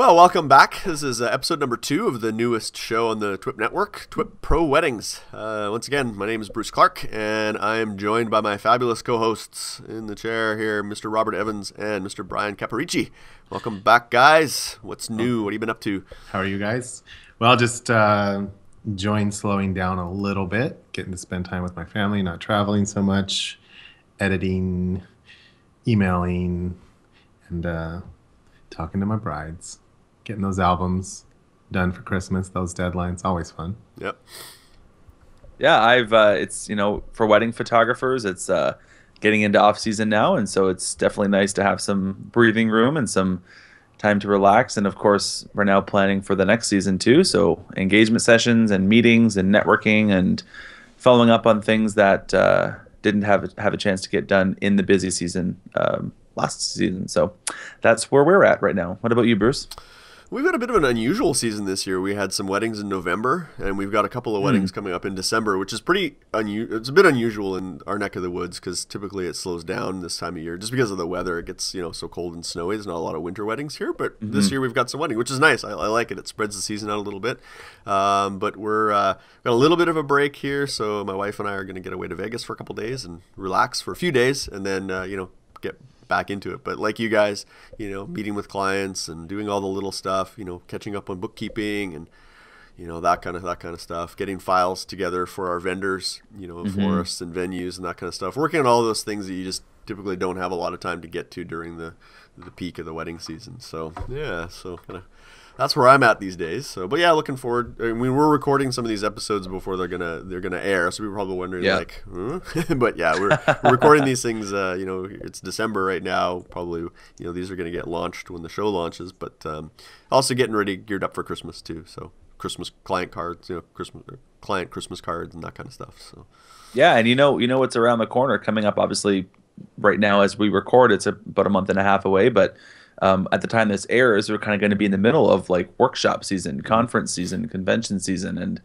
Well, welcome back. This is episode number 2 of the newest show on the TWiP network, TWiP Pro Weddings. Once again, my name is Bruce Clark, and I am joined by my fabulous co-hosts in the chair here, Mr. Robert Evans and Mr. Brian Caparici. Welcome back, guys. What's new? What have you been up to? How are you guys? Well, just enjoying slowing down a little bit, getting to spend time with my family, not traveling so much, editing, emailing, and talking to my brides. Getting those albums done for Christmas, those deadlines, always fun. Yep. Yeah, it's, for wedding photographers, it's getting into off season now. And so it's definitely nice to have some breathing room and some time to relax. And of course, we're now planning for the next season too. So engagement sessions and meetings and networking and following up on things that didn't have a chance to get done in the busy season last season. So that's where we're at right now. What about you, Bruce? We've got a bit of an unusual season this year. We had some weddings in November, and we've got a couple of weddings coming up in December, which is pretty It's a bit unusual in our neck of the woods because typically it slows down this time of year just because of the weather. It gets so cold and snowy. There's not a lot of winter weddings here, but this year we've got some wedding, which is nice. I like it. It spreads the season out a little bit. But we're got a little bit of a break here, so my wife and I are going to get away to Vegas for a couple days and relax for a few days, and then get back into it. But like you guys, meeting with clients and doing all the little stuff, catching up on bookkeeping and that kind of stuff, getting files together for our vendors, florists and venues and that kind of stuff, working on all those things that you just typically don't have a lot of time to get to during the peak of the wedding season. So yeah, that's where I'm at these days. So, but yeah, looking forward. I mean, we're recording some of these episodes before they're gonna air, so we're probably wondering like, huh? But yeah, we're recording these things. It's December right now. Probably, these are gonna get launched when the show launches. But also getting ready, geared up for Christmas too. So Christmas client cards, Christmas cards and that kind of stuff. So yeah, and what's around the corner coming up. Obviously, right now as we record, it's about a month and a half away, but. At the time this airs, we're kind of going to be in the middle of like workshop season, conference season, convention season, and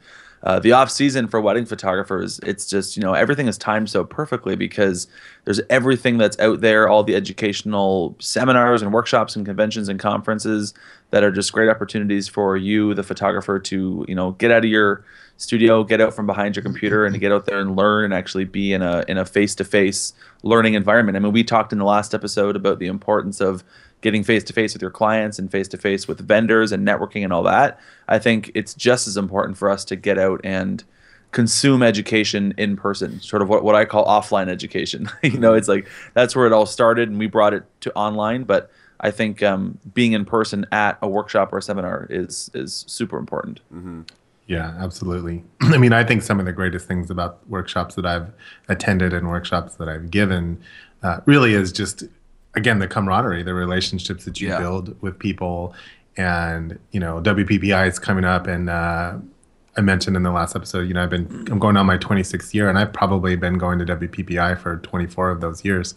the off season for wedding photographers. It's just, everything is timed so perfectly because there's everything that's out there, all the educational seminars and workshops and conventions and conferences that are just great opportunities for you, the photographer, to, get out of your studio, get out from behind your computer and to get out there and learn and actually be in a face-to-face learning environment. I mean, we talked in the last episode about the importance of getting face-to-face with your clients and face-to-face with vendors and networking and all that. I think it's just as important for us to get out and consume education in person, sort of what I call offline education. It's like that's where it all started and we brought it to online. But I think being in person at a workshop or a seminar is super important. Mm-hmm. Yeah, absolutely. I mean, I think some of the greatest things about workshops that I've attended and workshops that I've given really is just, again, the camaraderie, the relationships that you build with people. And, WPPI is coming up. And I mentioned in the last episode, I'm going on my 26th year, and I've probably been going to WPPI for 24 of those years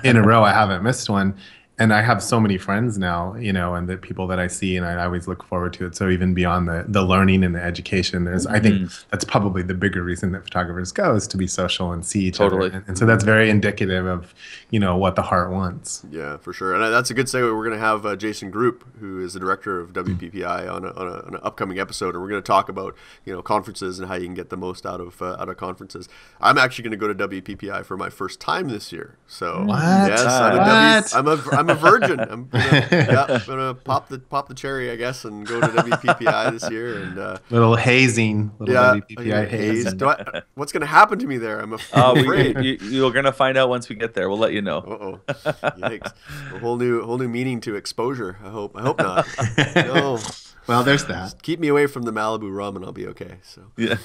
in a row. I haven't missed one. And I have so many friends now, and the people that I see, and I always look forward to it. So even beyond the learning and the education, I think that's probably the bigger reason that photographers go, is to be social and see each other. And so that's very indicative of, what the heart wants. Yeah, for sure. And that's a good segue. We're going to have Jason Group, who is the director of WPPI, on an upcoming episode, and we're going to talk about conferences and how you can get the most out of conferences. I'm actually going to go to WPPI for my first time this year. So what? Yes, I'm a virgin. I'm gonna pop the cherry, I guess, and go to WPPI this year. And little WPPI haze. What's gonna happen to me there? I'm afraid. You're gonna find out once we get there. We'll let you know. Yikes! A whole new meaning to exposure. I hope not. No. Well, there's that. Just keep me away from the Malibu rum, and I'll be okay. So yeah.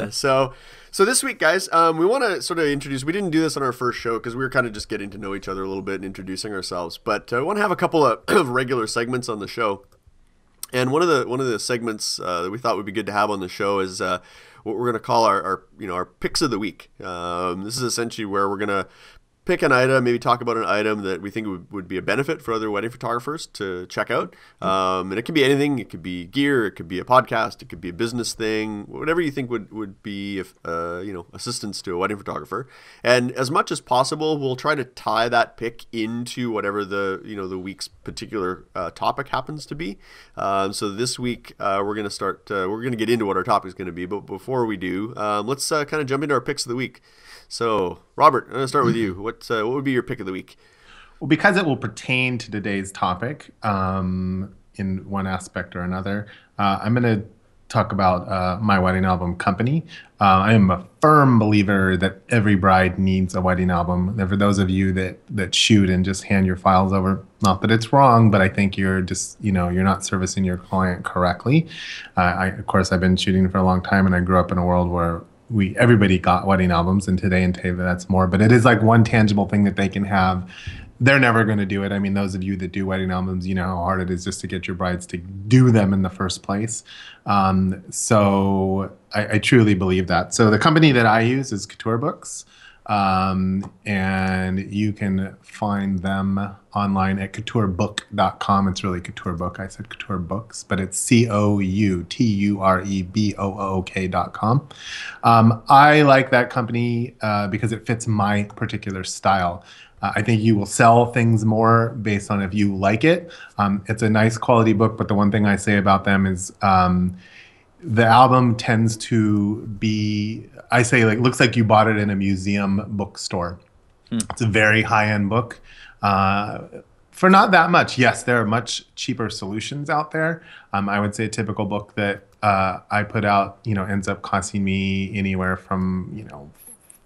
So this week, guys, we want to sort of introduce. We didn't do this on our first show because we were kind of just getting to know each other a little bit and introducing ourselves. But we want to have a couple of regular segments on the show. And one of the segments that we thought would be good to have on the show is what we're going to call our picks of the week. This is essentially where we're going to pick an item, maybe talk about an item that we think would be a benefit for other wedding photographers to check out. And it could be anything. It could be gear. It could be a podcast. It could be a business thing. Whatever you think would be, assistance to a wedding photographer. And as much as possible, we'll try to tie that pick into whatever the week's particular topic happens to be. So this week we're going to start. We're going to get into what our topic is going to be. But before we do, let's kind of jump into our picks of the week. So, Robert, I'm going to start with you. What would be your pick of the week? Well, because it will pertain to today's topic in one aspect or another, I'm going to talk about my wedding album company. I am a firm believer that every bride needs a wedding album. And for those of you that shoot and just hand your files over, not that it's wrong, but I think you're just, you're not servicing your client correctly. Of course, I've been shooting for a long time, and I grew up in a world where everybody got wedding albums, and today that's more, but it is like one tangible thing that they can have. They're never going to do it. I mean, those of you that do wedding albums, you know how hard it is just to get your brides to do them in the first place. So I truly believe that. So the company that I use is Couture Books. And you can find them online at couturebook.com. It's really Couture Book. I said Couture Books, but it's COUTUREBOOK.com. I like that company because it fits my particular style. I think you will sell things more based on if you like it. It's a nice quality book, but the one thing I say about them is the album tends to be, I say, like, looks like you bought it in a museum bookstore. It's a very high-end book for not that much. Yes, there are much cheaper solutions out there. I would say a typical book that I put out, ends up costing me anywhere from,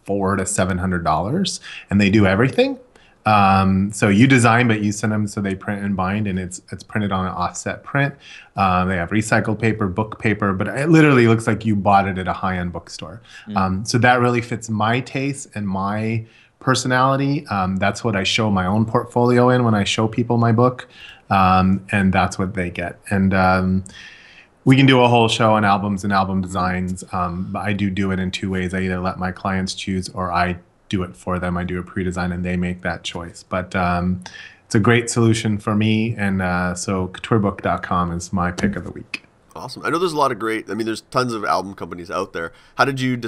$400 to $700, and they do everything. So you design, but you send them so they print and bind, and it's printed on an offset print. They have recycled paper, book paper, but it literally looks like you bought it at a high-end bookstore. So that really fits my taste and my personality. That's what I show my own portfolio in when I show people my book, and that's what they get. And we can do a whole show on albums and album designs, but I do it in two ways. I either let my clients choose, or I do it for them. I do a pre-design and they make that choice. But it's a great solution for me. And so couturebook.com is my pick of the week. Awesome. I know there's a lot of there's tons of album companies out there. How did you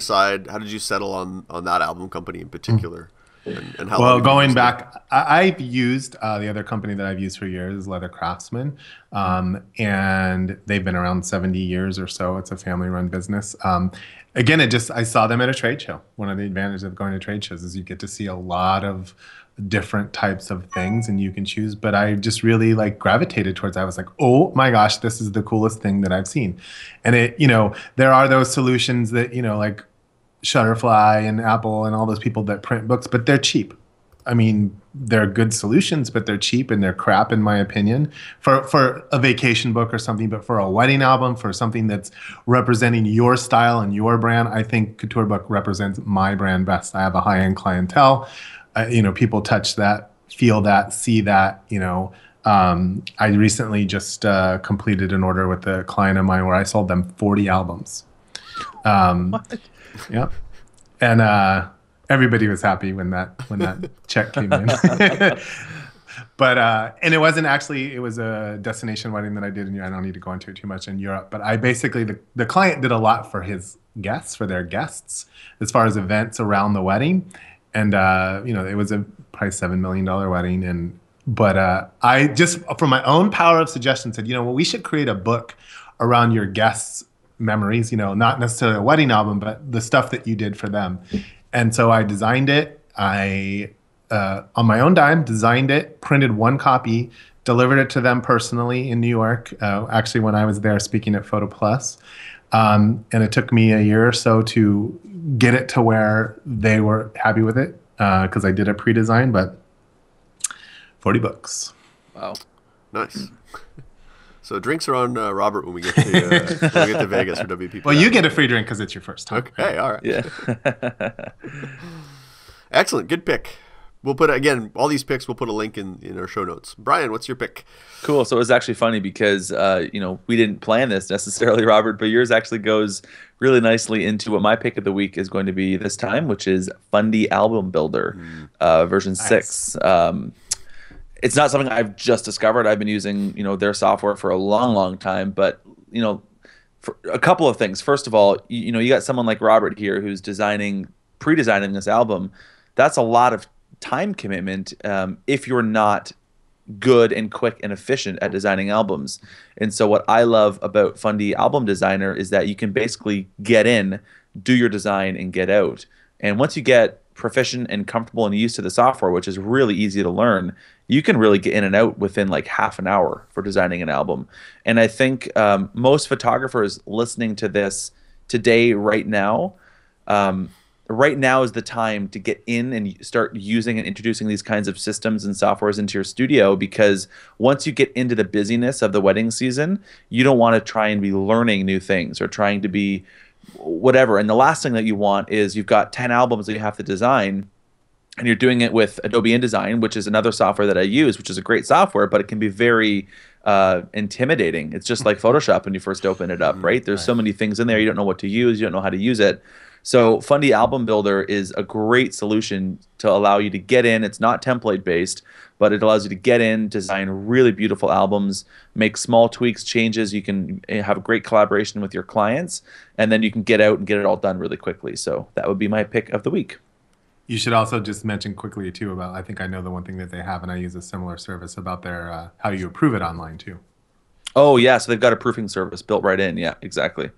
settle on that album company in particular? And how well, going back, I've used the other company that I've used for years is Leather Craftsman. And they've been around 70 years or so. It's a family-run business. Again, I saw them at a trade show. One of the advantages of going to trade shows is you get to see a lot of different types of things and you can choose. But I just really gravitated towards, I was like, oh my gosh, this is the coolest thing that I've seen. And there are those solutions that, like Shutterfly and Apple and all those people that print books, but they're cheap. I mean, they're good solutions, but they're cheap and they're crap, in my opinion, for a vacation book or something. But for a wedding album, for something that's representing your style and your brand, I think Couture Book represents my brand best. I have a high-end clientele. People touch that, feel that, see that. I recently just completed an order with a client of mine where I sold them 40 albums. What? Yeah, and everybody was happy when that check came in. But and it wasn't actually, it was a destination wedding that I did, and I don't need to go into it too much, in Europe. But I basically, the client did a lot for his guests, for their guests, as far as events around the wedding. And it was a probably $7 million wedding. But I just, from my own power of suggestion, said, we should create a book around your guests' memories, not necessarily a wedding album, but the stuff that you did for them. And so I designed it. I, on my own dime, designed it, printed one copy, delivered it to them personally in New York, actually when I was there speaking at Photo Plus. And it took me a year or so to get it to where they were happy with it, because I did a pre-design, but 40 bucks. Wow. Nice. So drinks are on Robert when we get to Vegas for WPP. Well, you get a free drink because it's your first time. Okay, all right. Yeah. Excellent, good pick. We'll put, again, all these picks, we'll put a link in our show notes. Brian, what's your pick? Cool. So it was actually funny because we didn't plan this necessarily, Robert, but yours actually goes really nicely into what my pick of the week is going to be this time, which is Fundy Album Builder, version 6. It's not something I've just discovered. I've been using their software for a long, long time, but for a couple of things. First of all, you got someone like Robert here who's pre-designing this album. That's a lot of time commitment if you're not good and quick and efficient at designing albums. And so what I love about Fundy Album Designer is that you can basically get in, do your design, and get out. And once you get proficient and comfortable and used to the software, which is really easy to learn, you can really get in and out within like half an hour for designing an album. And I think most photographers listening to this today, right now is the time to get in and start using and introducing these kinds of systems and softwares into your studio, because once you get into the busyness of the wedding season, you don't want to try and be learning new things or trying to be whatever. And the last thing that you want is you've got 10 albums that you have to design, and you're doing it with Adobe InDesign, which is another software that I use, which is a great software, but it can be very intimidating. It's just like Photoshop when you first open it up, right? There's so many things in there. You don't know what to use. You don't know how to use it. So Fundy Album Builder is a great solution to allow you to get in. It's not template based, but it allows you to get in, design really beautiful albums, make small tweaks, changes. You can have a great collaboration with your clients, and then you can get out and get it all done really quickly. So that would be my pick of the week. You should also just mention quickly too about, I think I know the one thing that they have, and I use a similar service, about their how you approve it online too. Oh yeah, so they've got a proofing service built right in. Yeah, exactly.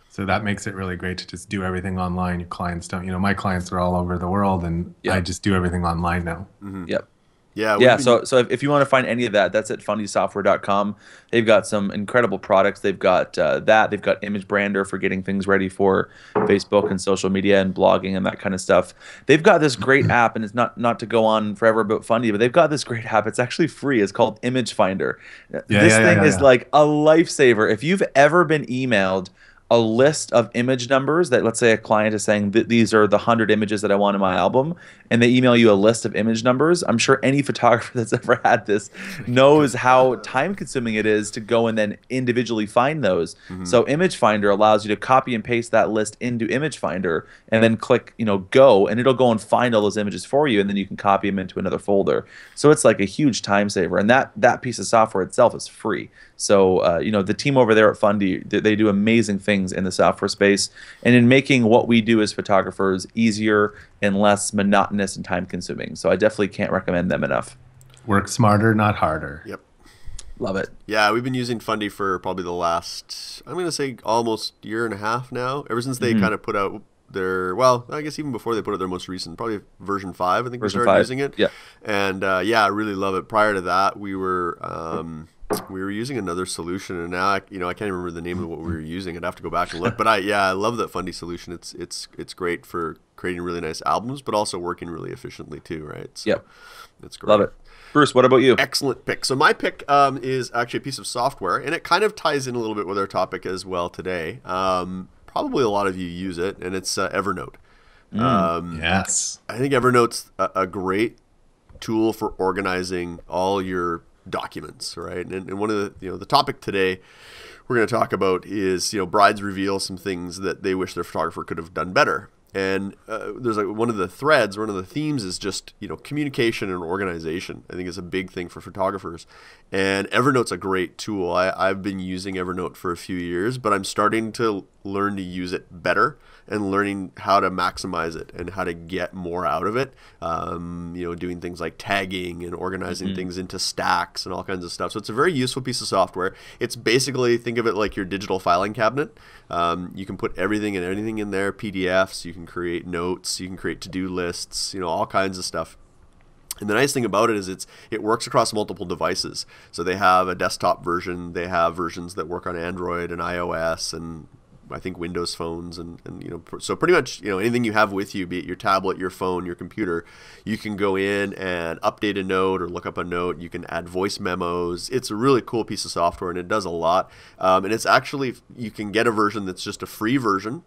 So that makes it really great to just do everything online. Your clients don't, my clients are all over the world, and I just do everything online now. Yep. Yeah. So if you want to find any of that, that's at fundysoftware.com. They've got some incredible products. They've got that. They've got Image Brander for getting things ready for Facebook and social media and blogging and that kind of stuff. They've got this great app, and it's not to go on forever about Fundy, but they've got this great app. It's actually free. It's called Image Finder. This thing is like a lifesaver. If you've ever been emailed a list of image numbers that, let's say a client is saying that these are the 100 images that I want in my album, and they email you a list of image numbers, I'm sure any photographer that's ever had this knows how time consuming it is to go and then individually find those. So Image Finder allows you to copy and paste that list into Image Finder and then click, go, and it'll go and find all those images for you, and then you can copy them into another folder. So it's like a huge time saver, and that piece of software itself is free. So, the team over there at Fundy, they do amazing things in the software space and in making what we do as photographers easier and less monotonous and time consuming. So I definitely can't recommend them enough. Work smarter, not harder. Yep. Love it. Yeah, we've been using Fundy for probably the last, I'm going to say almost year and a half now, ever since they kind of put out I guess even before they put out their most recent, probably version 5, I think we started using it. Yeah. And I really love it. Prior to that, we were using another solution, and now I can't even remember the name of what we were using. I'd have to go back and look. But I love that Fundy solution. It's great for creating really nice albums, but also working really efficiently too, right? So yep. It's great. Love it. Bruce, what about you? Excellent pick. So my pick is actually a piece of software, and it kind of ties in a little bit with our topic as well today. Probably a lot of you use it, and it's Evernote. Yes. I think Evernote's a great tool for organizing all your documents, right? And one of the topic today we're going to talk about is brides reveal some things that they wish their photographer could have done better. And there's one of the themes is just communication and organization. I think is a big thing for photographers, and Evernote's a great tool. I've been using Evernote for a few years, but I'm starting to learn to use it better and learning how to maximize it and how to get more out of it. Doing things like tagging and organizing things into stacks and all kinds of stuff. So it's a very useful piece of software. It's basically, think of it like your digital filing cabinet. You can put everything and anything in there, PDFs, you can create notes, you can create to-do lists, all kinds of stuff. And the nice thing about it is it works across multiple devices. So they have a desktop version, they have versions that work on Android and iOS and I think Windows phones and so pretty much anything you have with you, be it your tablet, your phone, your computer, you can go in and update a note or look up a note. You can add voice memos. It's a really cool piece of software, and it does a lot. And it's actually, you can get a version that's just a free version.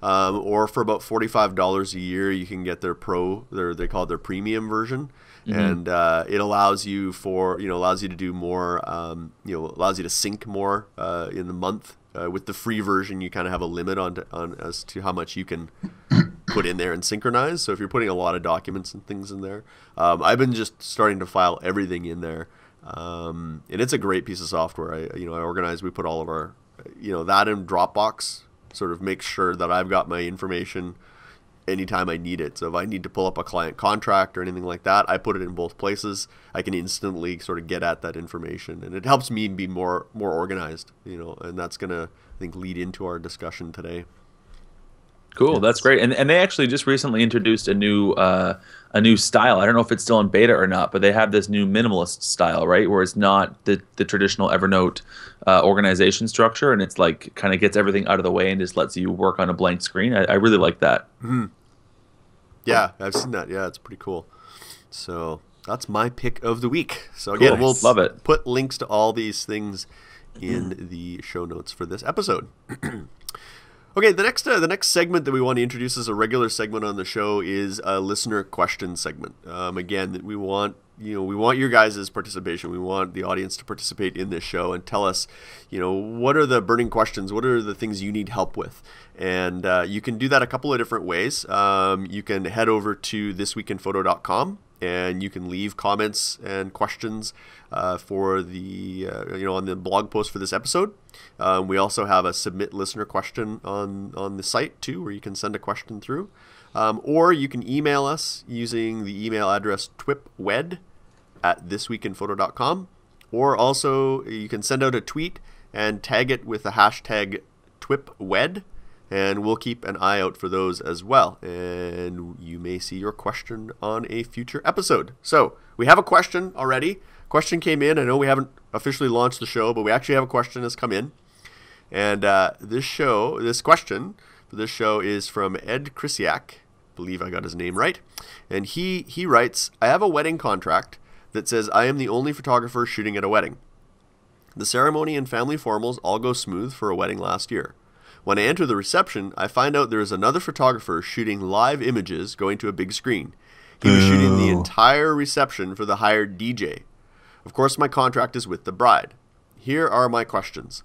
or for about $45 a year, you can get their they call it their premium version. And it allows you to do more, allows you to sync more in the month. With the free version, you kind of have a limit on as to how much you can put in there and synchronize. So if you're putting a lot of documents and things in there, I've been just starting to file everything in there, and it's a great piece of software. We put all of our, that in Dropbox sort of makes sure that I've got my information anytime I need it. So if I need to pull up a client contract or anything like that, I put it in both places. I can instantly sort of get at that information, and it helps me be more organized, and that's going to, I think, lead into our discussion today. Cool, yes. That's great. And they actually just recently introduced a new style. I don't know if it's still in beta or not, but they have this new minimalist style, right? Where it's not the traditional Evernote organization structure, and it's like kind of gets everything out of the way and just lets you work on a blank screen. I really like that. Mm-hmm. Yeah, I've seen that. Yeah, it's pretty cool. So that's my pick of the week. So again, cool. Love it. Put links to all these things in the show notes for this episode. Okay, the next segment that we want to introduce as a regular segment on the show is a listener question segment. Again, we want your guys' participation. We want the audience to participate in this show and tell us, what are the burning questions? What are the things you need help with? And you can do that a couple of different ways. You can head over to thisweekinphoto.com and you can leave comments and questions for the on the blog post for this episode. We also have a submit listener question on the site too, where you can send a question through, or you can email us using the email address twipwed@thisweekinphoto.com, or also you can send out a tweet and tag it with the hashtag TWiPwed. And we'll keep an eye out for those as well. And you may see your question on a future episode. So we have a question already. Question came in. I know we haven't officially launched the show, but we actually have a question that's come in. And this question for this show is from Ed Krisiak. I believe I got his name right. And he writes, I have a wedding contract that says I am the only photographer shooting at a wedding. The ceremony and family formals all go smooth for a wedding last year. When I enter the reception, I find out there is another photographer shooting live images going to a big screen. He was shooting the entire reception for the hired DJ. Of course, my contract is with the bride. Here are my questions.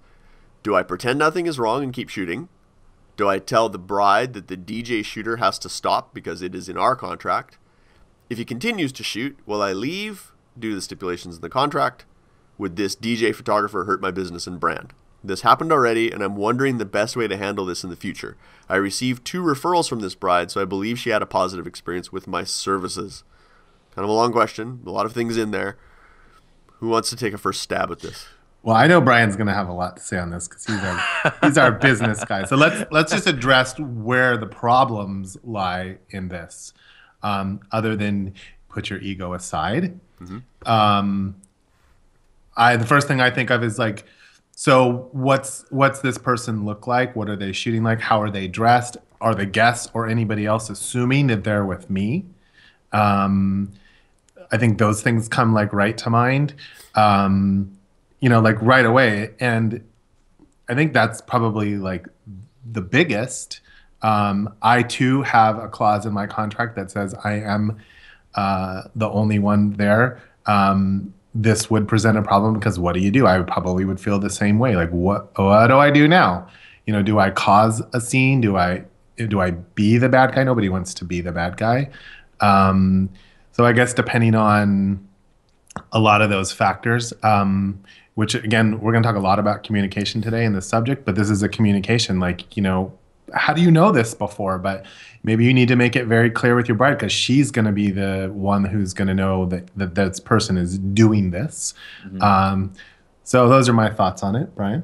Do I pretend nothing is wrong and keep shooting? Do I tell the bride that the DJ shooter has to stop because it is in our contract? If he continues to shoot, will I leave due to the stipulations in the contract? Would this DJ photographer hurt my business and brand? This happened already, and I'm wondering the best way to handle this in the future. I received 2 referrals from this bride, so I believe she had a positive experience with my services. Kind of a long question, a lot of things in there. Who wants to take a first stab at this? Well, I know Brian's going to have a lot to say on this because he's our business guy. So let's just address where the problems lie in this, other than put your ego aside. Mm-hmm. The first thing I think of is like, so what's this person look like? What are they shooting like? How are they dressed? Are the guests or anybody else assuming that they're with me? I think those things come like right to mind, like right away. And I think that's probably like the biggest. I too have a clause in my contract that says I am the only one there. This would present a problem because what do? I probably would feel the same way. Like, what do I do now? Do I cause a scene? Do I be the bad guy? Nobody wants to be the bad guy. So I guess depending on a lot of those factors, which again, we're going to talk a lot about communication today in this subject, but this is a communication, like, how do you know this before? But maybe you need to make it very clear with your bride because she's going to be the one who's going to know that this person is doing this. Mm-hmm. So those are my thoughts on it, Brian.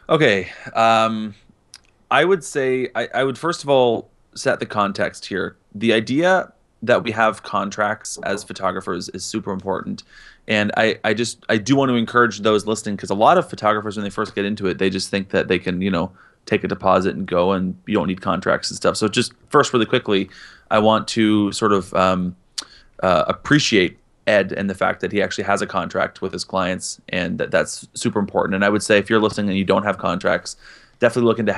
Okay. I would say I would first of all set the context here. The idea that we have contracts as photographers is super important. And I do want to encourage those listening, because a lot of photographers, when they first get into it, they just think that they can, take a deposit and go, and you don't need contracts and stuff. So just first, really quickly, I want to sort of appreciate Ed and the fact that he actually has a contract with his clients, and that's super important. And I would say if you're listening and you don't have contracts, definitely look into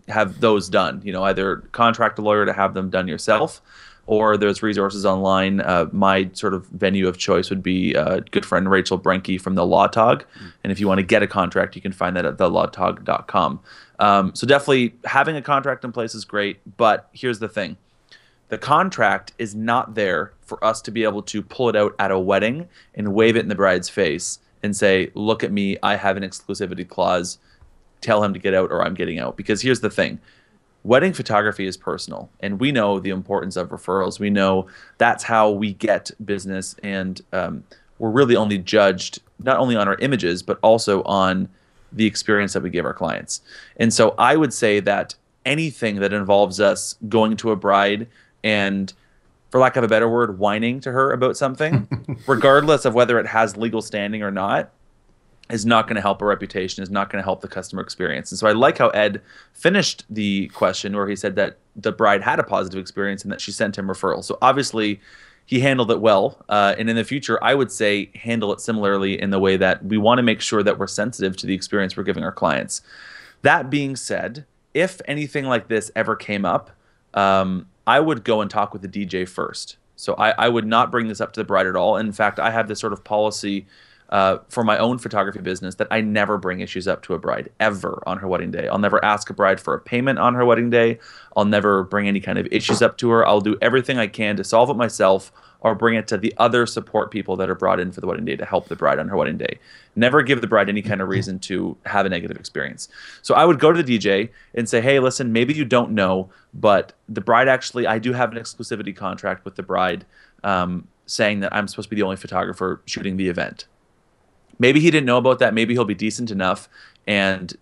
have those done. Either contract a lawyer to have them done yourself, or there's resources online. My sort of venue of choice would be good friend Rachel Brenke from the Law Tog. And if you want to get a contract, you can find that at thelawtog.com. So definitely having a contract in place is great, but here's the thing. The contract is not there for us to be able to pull it out at a wedding and wave it in the bride's face and say, look at me, I have an exclusivity clause, tell him to get out or I'm getting out. Because here's the thing. Wedding photography is personal, and we know the importance of referrals. We know that's how we get business, and we're really only judged not only on our images, but also on the experience that we give our clients. And so I would say that anything that involves us going to a bride and, for lack of a better word, whining to her about something, regardless of whether it has legal standing or not, is not going to help our reputation, is not going to help the customer experience. And so I like how Ed finished the question where he said that the bride had a positive experience and that she sent him referrals. So obviously he handled it well. And in the future, I would say handle it similarly in the way that we want to make sure that we're sensitive to the experience we're giving our clients. That being said, if anything like this ever came up, I would go and talk with the DJ first. So I would not bring this up to the bride at all. In fact, I have this sort of policy for my own photography business that I never bring issues up to a bride ever on her wedding day. I'll never ask a bride for a payment on her wedding day. I'll never bring any kind of issues up to her. I'll do everything I can to solve it myself or bring it to the other support people that are brought in for the wedding day to help the bride on her wedding day. Never give the bride any kind of reason to have a negative experience. So I would go to the DJ and say, hey, listen, maybe you don't know, but the bride actually, I do have an exclusivity contract with the bride saying that I'm supposed to be the only photographer shooting the event. Maybe he didn't know about that. Maybe he'll be decent enough and,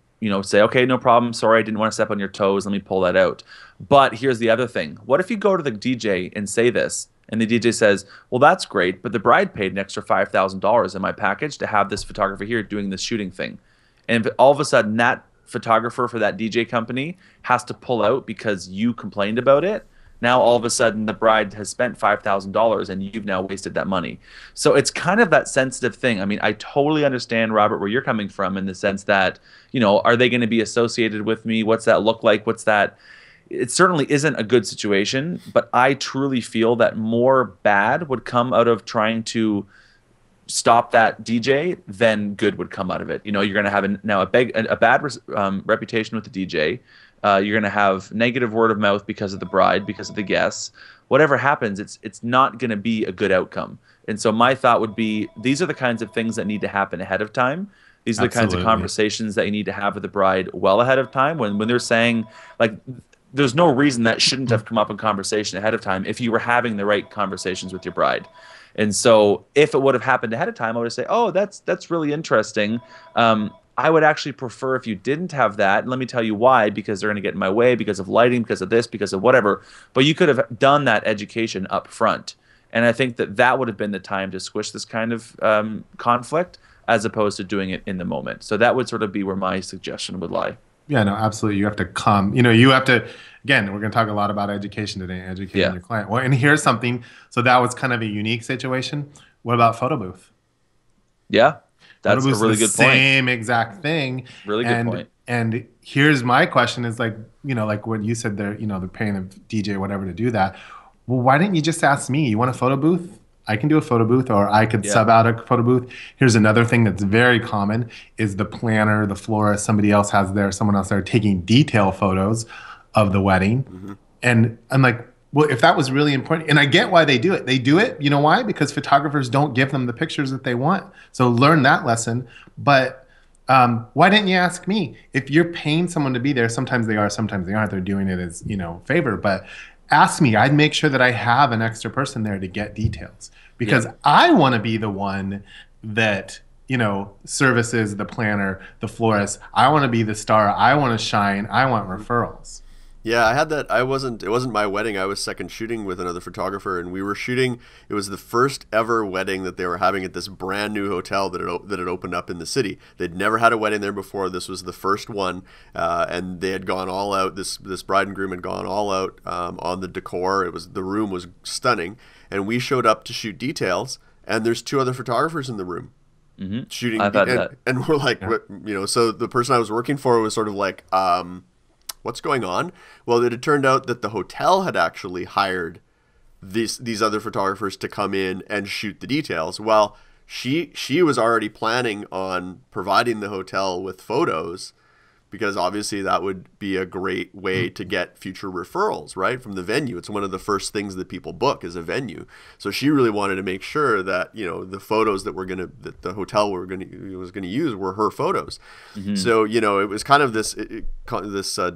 say, okay, no problem. Sorry, I didn't want to step on your toes. Let me pull that out. But here's the other thing. What if you go to the DJ and say this, and the DJ says, well, that's great, but the bride paid an extra $5,000 in my package to have this photographer here doing this shooting thing. And all of a sudden, that photographer for that DJ company has to pull out because you complained about it. Now, all of a sudden, the bride has spent $5,000 and you've now wasted that money. So it's kind of that sensitive thing. I mean, I totally understand, Robert, where you're coming from in the sense that, are they going to be associated with me? What's that look like? What's that? It certainly isn't a good situation, but I truly feel that more bad would come out of trying to stop that DJ than good would come out of it. You're going to have a bad reputation with the DJ. You're going to have negative word of mouth because of the bride, because of the guests. Whatever happens, it's not going to be a good outcome. And so my thought would be, these are the kinds of things that need to happen ahead of time. These are the kinds of conversations that you need to have with the bride well ahead of time. When they're saying, like, there's no reason that shouldn't have come up in conversation ahead of time if you were having the right conversations with your bride. And so if it would have happened ahead of time, I would say, oh, that's really interesting. I would actually prefer if you didn't have that. And let me tell you why, because they're going to get in my way because of lighting, because of this, because of whatever. But you could have done that education up front. And I think that would have been the time to squish this kind of conflict as opposed to doing it in the moment. So that would sort of be where my suggestion would lie. Yeah, no, absolutely. You have to come, you have to, again, we're going to talk a lot about education today, educating your client. Well, and here's something. So that was kind of a unique situation. What about photo booth? Yeah, that's a really good point. Same exact thing. Really good point. And here's my question is like what you said there, they're paying the DJ, whatever, to do that. Well, why didn't you just ask me? You want a photo booth? I can do a photo booth, or I could sub out a photo booth. Here's another thing that's very common is the planner, the florist, someone else there taking detail photos of the wedding. Mm-hmm. And I'm like, well, if that was really important, and I get why they do it. They do it, you know why? Because photographers don't give them the pictures that they want. So learn that lesson. But why didn't you ask me? If you're paying someone to be there, sometimes they are, sometimes they aren't. They're doing it as, favor. But ask me. I'd make sure that I have an extra person there to get details because I want to be the one that, services the planner, the florist. I want to be the star. I want to shine. I want referrals. Yeah, I had that. It wasn't my wedding. I was second shooting with another photographer, and we were shooting. It was the first ever wedding that they were having at this brand new hotel that had opened up in the city. They'd never had a wedding there before. This was the first one, and they had gone all out. This bride and groom had gone all out on the decor. The room was stunning, and we showed up to shoot details. and there's two other photographers in the room shooting. I've had that. And we're like, what, you know, so the person I was working for was sort of like, what's going on? Well, it had turned out that the hotel had actually hired these other photographers to come in and shoot the details. Well, she was already planning on providing the hotel with photos, because obviously that would be a great way to get future referrals, right, from the venue. It's one of the first things that people book is a venue. So she really wanted to make sure that, you know, the photos that the hotel was gonna use were her photos. So, you know, it was kind of this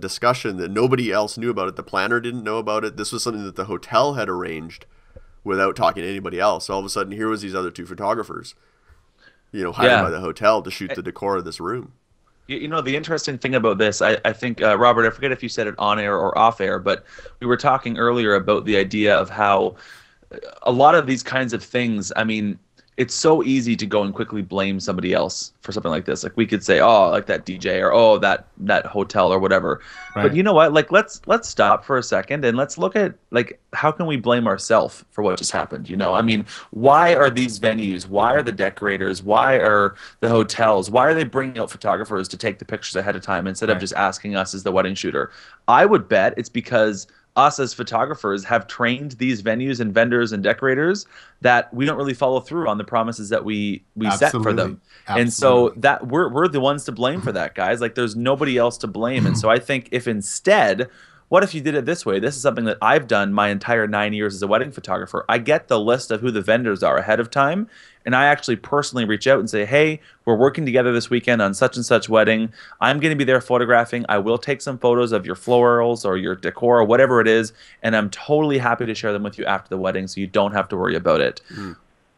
discussion that nobody else knew about it. The planner didn't know about it. This was something that the hotel had arranged without talking to anybody else. So all of a sudden, here was these other two photographers, you know, hired by the hotel to shoot the decor of this room. You know, the interesting thing about this, I think, Robert, I forget if you said it on air or off air, but we were talking earlier about the idea of how a lot of these kinds of things, I mean, it's so easy to go and quickly blame somebody else for something like this. Like we could say, oh, like that DJ, or oh, that hotel or whatever. Right. But you know what? Like let's stop for a second and let's look at, like, how can we blame ourselves for what just happened? You know, I mean, why are these venues? Why are the decorators? Why are the hotels? Why are they bringing out photographers to take the pictures ahead of time instead of just asking us as the wedding shooter? I would bet it's because us as photographers have trained these venues and vendors and decorators that we don't really follow through on the promises that we set for them. And so that we're the ones to blame for that, guys. Like there's nobody else to blame. And so I think if instead, what if you did it this way? This is something that I've done my entire 9 years as a wedding photographer. I get the list of who the vendors are ahead of time, and I actually personally reach out and say, hey, we're working together this weekend on such and such wedding. I'm going to be there photographing. I will take some photos of your florals or your decor or whatever it is, and I'm totally happy to share them with you after the wedding so you don't have to worry about it.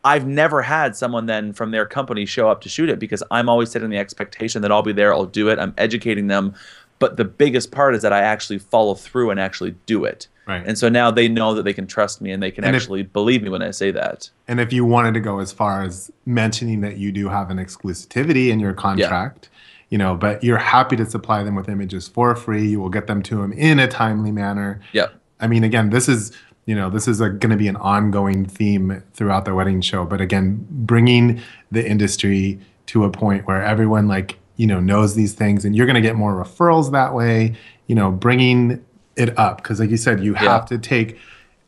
I've never had someone then from their company show up to shoot it because I'm always setting the expectation that I'll be there, I'll do it, I'm educating them. But the biggest part is that I actually follow through and actually do it. Right. And so now they know that they can trust me and they can actually believe me when I say that. And if you wanted to go as far as mentioning that you do have an exclusivity in your contract, you know, but you're happy to supply them with images for free, you will get them to them in a timely manner. Yeah. I mean, again, this is going to be an ongoing theme throughout the wedding show. But again, bringing the industry to a point where everyone knows these things, and you're going to get more referrals that way, bringing it up. Because like you said, you have to take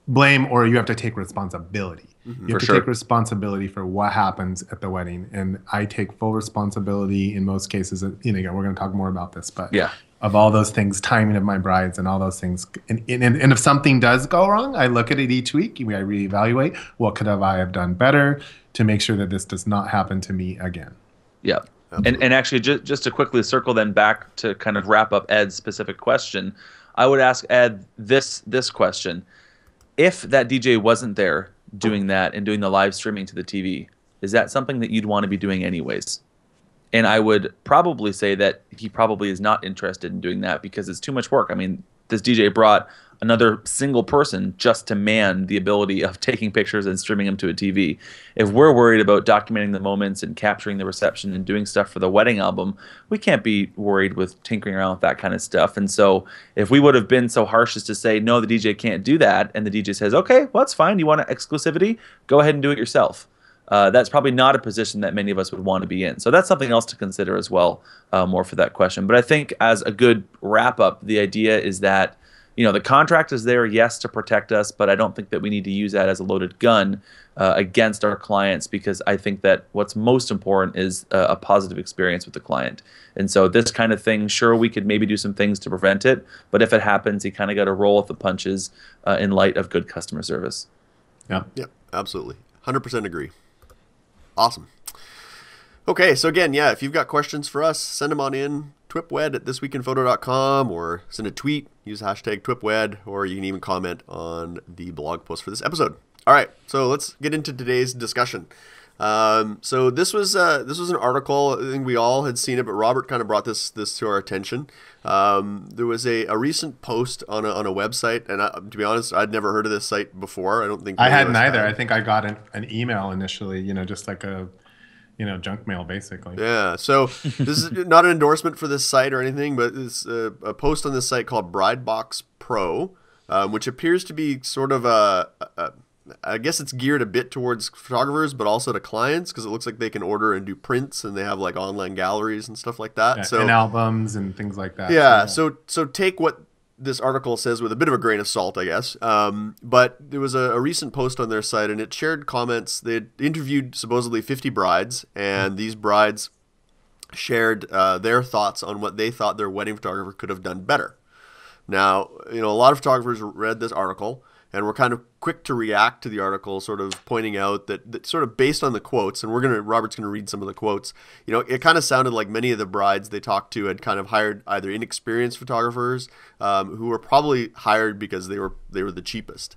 blame, or you have to take responsibility. You have to take responsibility for what happens at the wedding. And I take full responsibility in most cases. Again, we're going to talk more about this, but of all those things, timing of my brides and all those things. And if something does go wrong, I look at it each week. I reevaluate what could I have done better to make sure that this does not happen to me again. Yeah. And actually, just to quickly circle then back to kind of wrap up Ed's specific question, I would ask Ed this question. If that DJ wasn't there doing that and doing the live streaming to the TV, is that something that you'd want to be doing anyways? And I would probably say that he probably is not interested in doing that because it's too much work. I mean, this DJ brought another single person just to man the ability of taking pictures and streaming them to a TV. If we're worried about documenting the moments and capturing the reception and doing stuff for the wedding album, we can't be worried with tinkering around with that kind of stuff. And so if we would have been so harsh as to say, no, the DJ can't do that, and the DJ says, okay, well, that's fine. You want exclusivity? Go ahead and do it yourself. That's probably not a position that many of us would want to be in. So that's something else to consider as well, more for that question. But I think as a good wrap-up, the idea is that the contract is there, yes, to protect us, but I don't think that we need to use that as a loaded gun against our clients, because I think that what's most important is a positive experience with the client. And so this kind of thing, sure, we could maybe do some things to prevent it, but if it happens, you kind of got to roll with the punches in light of good customer service. Yeah. Yep, absolutely. 100% agree. Awesome. Okay, so again, if you've got questions for us, send them on in, TWiPwed@thisweekinphoto.com, or send a tweet, use hashtag TWiPwed, or you can even comment on the blog post for this episode. All right, so let's get into today's discussion. So this was an article. I think we all had seen it, but Robert kind of brought this to our attention. There was a recent post on a website, and to be honest, I'd never heard of this site before. I don't think I hadn't either. I think I got an email initially, just like a junk mail, basically. Yeah. So this is not an endorsement for this site or anything, but it's a post on this site called BrideBox Pro, which appears to be sort of I guess it's geared a bit towards photographers, but also to clients because it looks like they can order and do prints, and they have like online galleries and stuff like that. Yeah, So and albums and things like that. yeah, so take what this article says with a bit of a grain of salt, I guess. But there was a recent post on their site, and it shared comments. They had interviewed supposedly 50 brides, and these brides shared their thoughts on what they thought their wedding photographer could have done better. Now, a lot of photographers read this article and were kind of quick to react to the article, sort of pointing out that sort of based on the quotes, and Robert's gonna read some of the quotes. It kind of sounded like many of the brides they talked to had kind of hired either inexperienced photographers who were probably hired because they were the cheapest.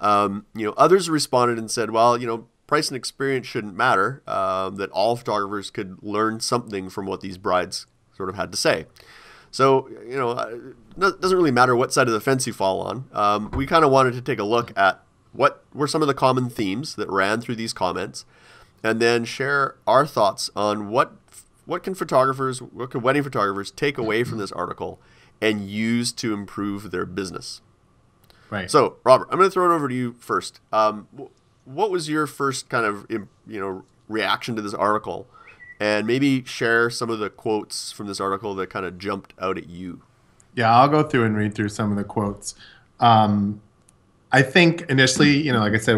Others responded and said, well, price and experience shouldn't matter. That all photographers could learn something from what these brides sort of had to say. So, it doesn't really matter what side of the fence you fall on. We kind of wanted to take a look at what were some of the common themes that ran through these comments, and then share our thoughts on what can wedding photographers take away from this article and use to improve their business. Right. So, Robert, I'm going to throw it over to you first. What was your first kind of reaction to this article? And maybe share some of the quotes from this article that kind of jumped out at you. Yeah, I'll go through and read through some of the quotes. I think initially, like I said,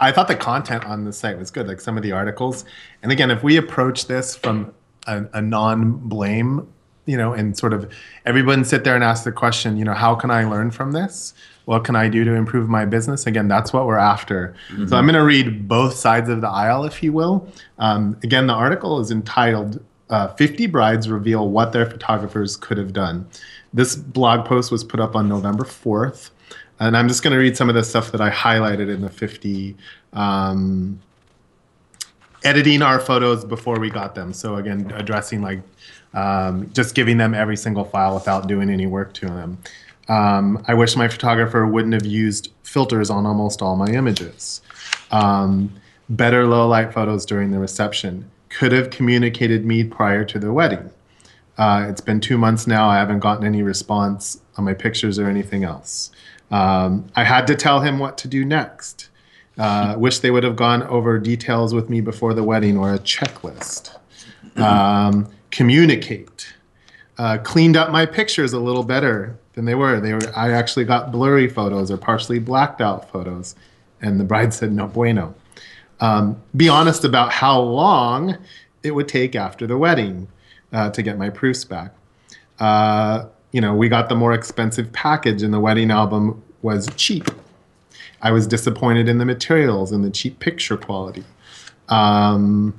I thought the content on the site was good, like some of the articles. And again, if we approach this from a non-blame, and sort of everyone sit there and ask the question, how can I learn from this? What can I do to improve my business? Again, that's what we're after. Mm-hmm. So I'm going to read both sides of the aisle, if you will. Again, the article is entitled 50 Brides Reveal What Their Photographers Could Have Done. This blog post was put up on November 4th. And I'm just going to read some of the stuff that I highlighted in the 50 editing our photos before we got them. So again, addressing just giving them every single file without doing any work to them. I wish my photographer wouldn't have used filters on almost all my images. Better low light photos during the reception. Could have communicated me prior to the wedding. It's been 2 months now. I haven't gotten any response on my pictures or anything else. I had to tell him what to do next. Wish they would have gone over details with me before the wedding or a checklist. Communicate. Cleaned up my pictures a little better than they were. I actually got blurry photos or partially blacked out photos. And the bride said, no bueno. Be honest about how long it would take after the wedding to get my proofs back. We got the more expensive package and the wedding album was cheap. I was disappointed in the materials and the cheap picture quality. I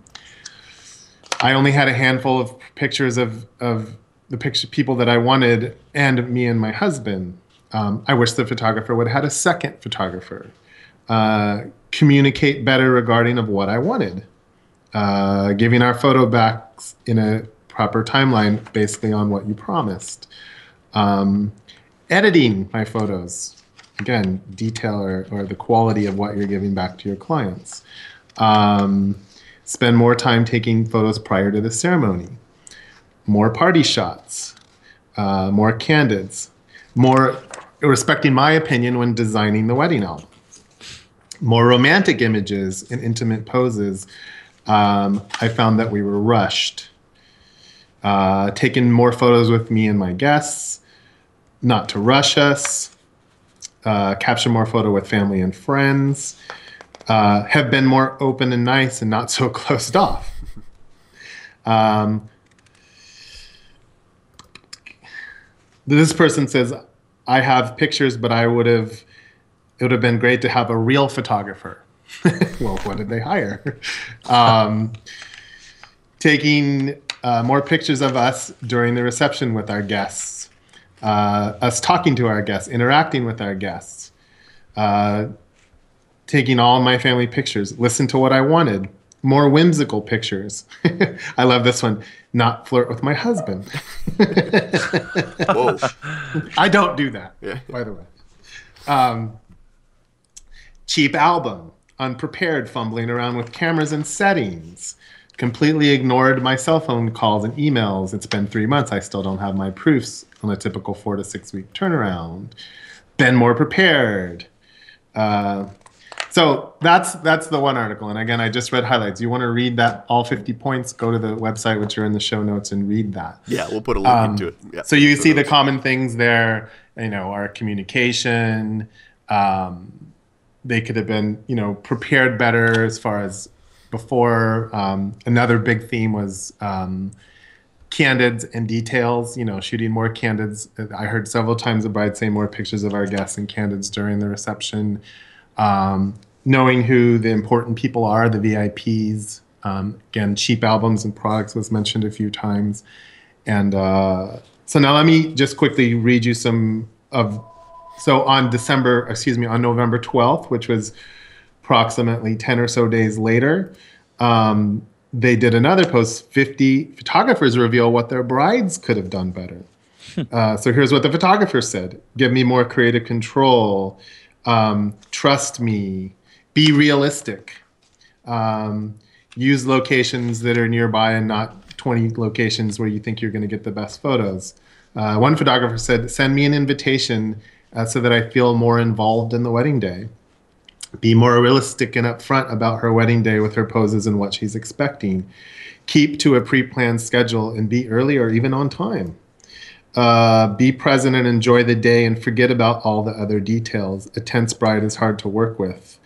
only had a handful of pictures of the people that I wanted and me and my husband. I wish the photographer would have had a second photographer. Communicate better regarding of what I wanted. Giving our photo backs in a proper timeline basically on what you promised. Editing my photos. Again, detail or the quality of what you're giving back to your clients. Spend more time taking photos prior to the ceremony. More party shots. More candids. More respecting my opinion when designing the wedding album. More romantic images and intimate poses. I found that we were rushed. Taking more photos with me and my guests. Not to rush us. Capture more photo with family and friends. Have been more open and nice and not so closed off. This person says, I have pictures, but it would have been great to have a real photographer. Well, what did they hire? Taking more pictures of us during the reception with our guests. Us talking to our guests, interacting with our guests. Taking all my family pictures. Listen to what I wanted. More whimsical pictures. I love this one. Not flirt with my husband. Whoa. I don't do that, Yeah. by the way. Cheap album. Unprepared, fumbling around with cameras and settings. Completely ignored my cell phone calls and emails. It's been 3 months. I still don't have my proofs on a typical 4 to 6 week turnaround. Been more prepared. So that's the one article. And again, I just read highlights. You want to read that all 50 points, go to the website, which are in the show notes, and read that. Yeah, we'll put a link into it. Yeah, so you see the common things there, our communication. They could have been, prepared better as far as before. Another big theme was candids and details, shooting more candids. I heard several times the bride say more pictures of our guests and candids during the reception. Knowing who the important people are, the VIPs. Again, cheap albums and products was mentioned a few times. And so now let me just quickly read you some of... So on November 12th, which was approximately 10 or so days later, they did another post. 50 photographers reveal what their brides could have done better. So here's what the photographer said. Give me more creative control. Trust me. Be realistic. Use locations that are nearby and not 20 locations where you think you're going to get the best photos. One photographer said, send me an invitation so that I feel more involved in the wedding day. Be more realistic and upfront about her wedding day with her poses and what she's expecting. Keep to a pre-planned schedule and be early or even on time. Be present and enjoy the day and forget about all the other details. A tense bride is hard to work with.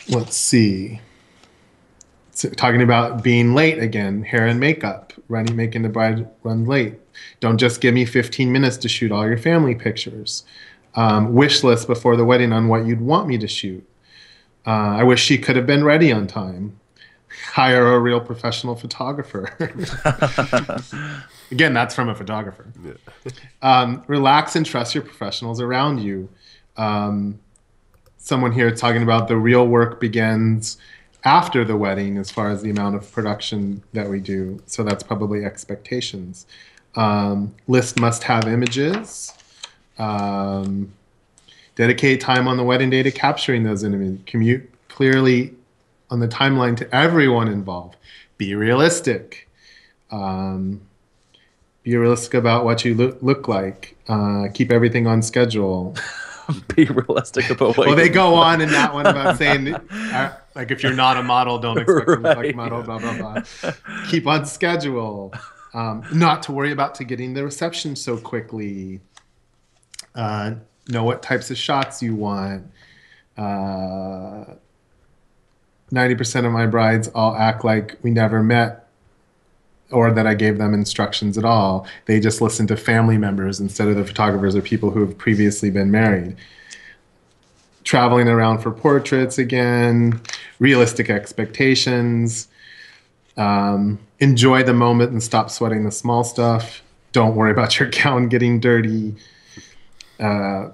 Let's see. So, talking about being late again, hair and makeup, making the bride run late. Don't just give me 15 minutes to shoot all your family pictures. Wish list before the wedding on what you'd want me to shoot. I wish she could have been ready on time. Hire a real professional photographer. Again, that's from a photographer. Yeah. Relax and trust your professionals around you. Someone here talking about the real work begins after the wedding as far as the amount of production that we do. So that's probably expectations. List must-have images. Dedicate time on the wedding day to capturing those images. Commute clearly on the timeline to everyone involved. Be realistic. Be realistic about what you look like. Keep everything on schedule. Be realistic about what. Well, they go on in that one about saying, like, if you're not a model, don't expect to look like a model. Blah blah blah. Keep on schedule. Not to worry about getting the reception so quickly. Know what types of shots you want. 90% of my brides all act like we never met or that I gave them instructions at all. They just listen to family members instead of the photographers or people who have previously been married. Traveling around for portraits again, realistic expectations, enjoy the moment and stop sweating the small stuff. Don't worry about your gown getting dirty.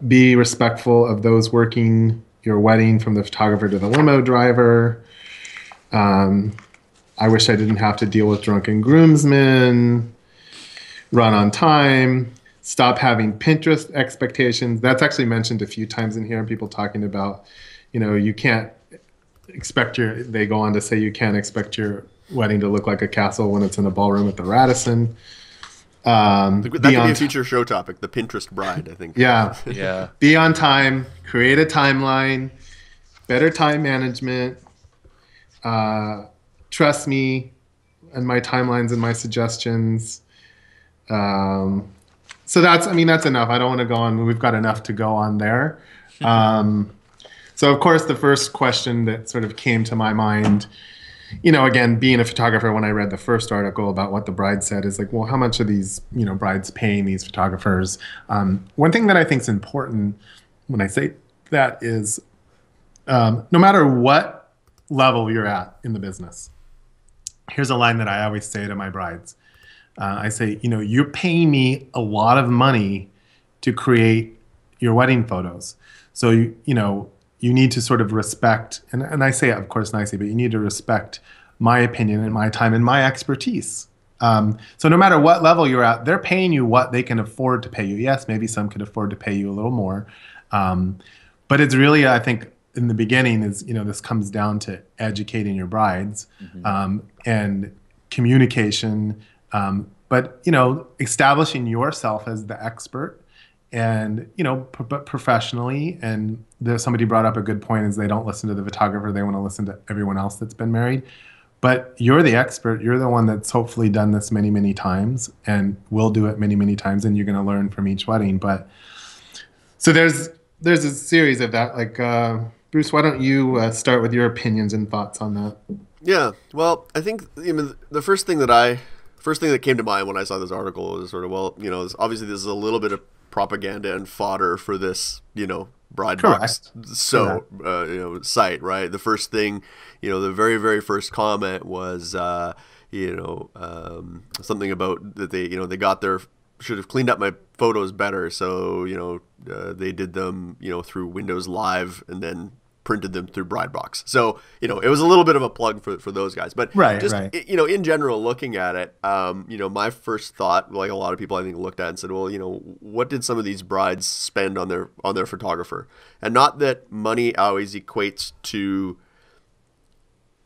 Be respectful of those working your wedding, from the photographer to the limo driver. I wish I didn't have to deal with drunken groomsmen. Run on time. Stop having Pinterest expectations. That's actually mentioned a few times in here. People talking about, you can't expect they go on to say you can't expect your wedding to look like a castle when it's in a ballroom at the Radisson. That could be a future show topic, the Pinterest bride, I think. Yeah. Yeah. Be on time. Create a timeline. Better time management. Trust me and my timelines and my suggestions. So that's enough. I don't want to go on. We've got enough to go on there. So, of course, the first question that sort of came to my mind, again, being a photographer, when I read the first article about what the bride said, is like, well, how much are these, brides paying these photographers? One thing that I think is important when I say that is no matter what level you're at in the business, here's a line that I always say to my brides. I say, you're paying me a lot of money to create your wedding photos. So, you need to sort of respect, and I say it, of course, nicely, but you need to respect my opinion and my time and my expertise. So no matter what level you're at, they're paying you what they can afford to pay you. Yes, maybe some can afford to pay you a little more. But it's really, I think, in the beginning is, this comes down to educating your brides, and communication, But, establishing yourself as the expert and, but professionally. And somebody brought up a good point is they don't listen to the photographer. They want to listen to everyone else that's been married. But you're the expert. You're the one that's hopefully done this many, many times and will do it many, many times. And you're going to learn from each wedding. But so there's a series of that. Like, Bruce, why don't you start with your opinions and thoughts on that? Yeah. Well, I think the first thing that came to mind when I saw this article was sort of, well, obviously this is a little bit of propaganda and fodder for this, bride box site, right? The first thing, the very, very first comment was, something about that they should have cleaned up my photos better. So, they did them, through Windows Live and then printed them through BrideBox. So, it was a little bit of a plug for those guys. But in general, looking at it, my first thought, like a lot of people I think looked at and said, well, what did some of these brides spend on their photographer? And not that money always equates to,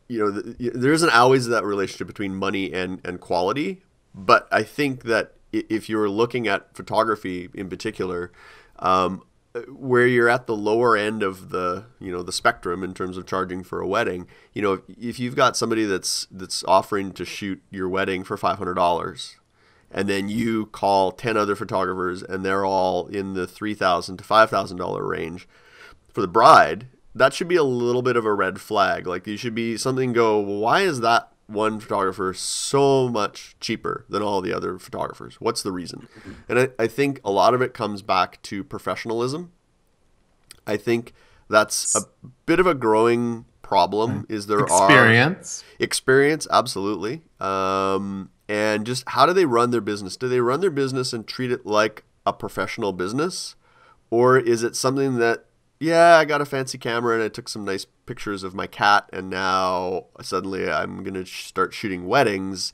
there isn't always that relationship between money and quality. But I think that if you're looking at photography in particular, where you're at the lower end of the spectrum in terms of charging for a wedding, if you've got somebody that's offering to shoot your wedding for $500, and then you call 10 other photographers and they're all in the $3,000 to $5,000 range for the bride, that should be a little bit of a red flag. Like, you should be something go, well, why is that one photographer so much cheaper than all the other photographers? What's the reason? And I think a lot of it comes back to professionalism. I think that's a bit of a growing problem. Is there experience, absolutely. And just how do they run their business? Do they run their business and treat it like a professional business? Or is it something that, I got a fancy camera and I took some nice pictures of my cat and now suddenly I'm going to start shooting weddings,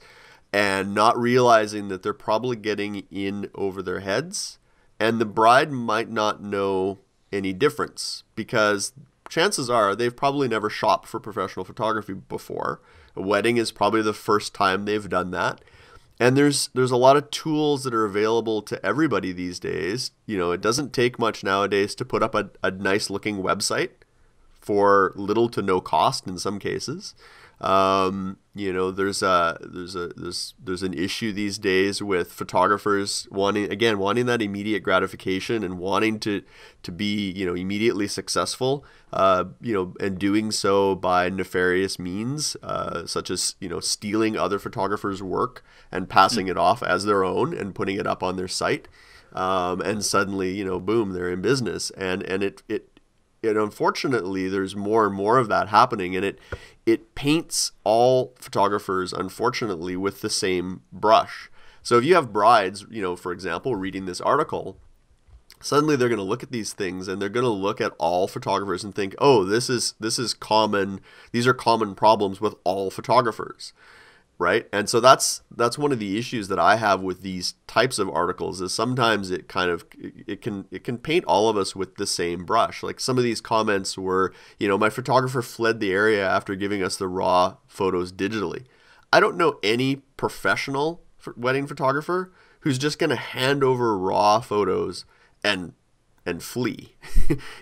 and not realizing that they're probably getting in over their heads, and the bride might not know any difference because chances are they've probably never shopped for professional photography before. A wedding is probably the first time they've done that. And there's a lot of tools that are available to everybody these days. It doesn't take much nowadays to put up a nice looking website for little to no cost in some cases. There's an issue these days with photographers wanting that immediate gratification and wanting to be, immediately successful, and doing so by nefarious means, such as, stealing other photographers' work and passing it off as their own and putting it up on their site. And suddenly, boom, they're in business. And it unfortunately, there's more and more of that happening, and it paints all photographers, unfortunately, with the same brush. So if you have brides, for example, reading this article, suddenly they're going to look at these things and they're going to look at all photographers and think, oh, this is common. These are common problems with all photographers. Right. And so that's one of the issues that I have with these types of articles is sometimes it can paint all of us with the same brush. Like some of these comments were, my photographer fled the area after giving us the raw photos digitally. I don't know any professional wedding photographer who's just going to hand over raw photos and flee.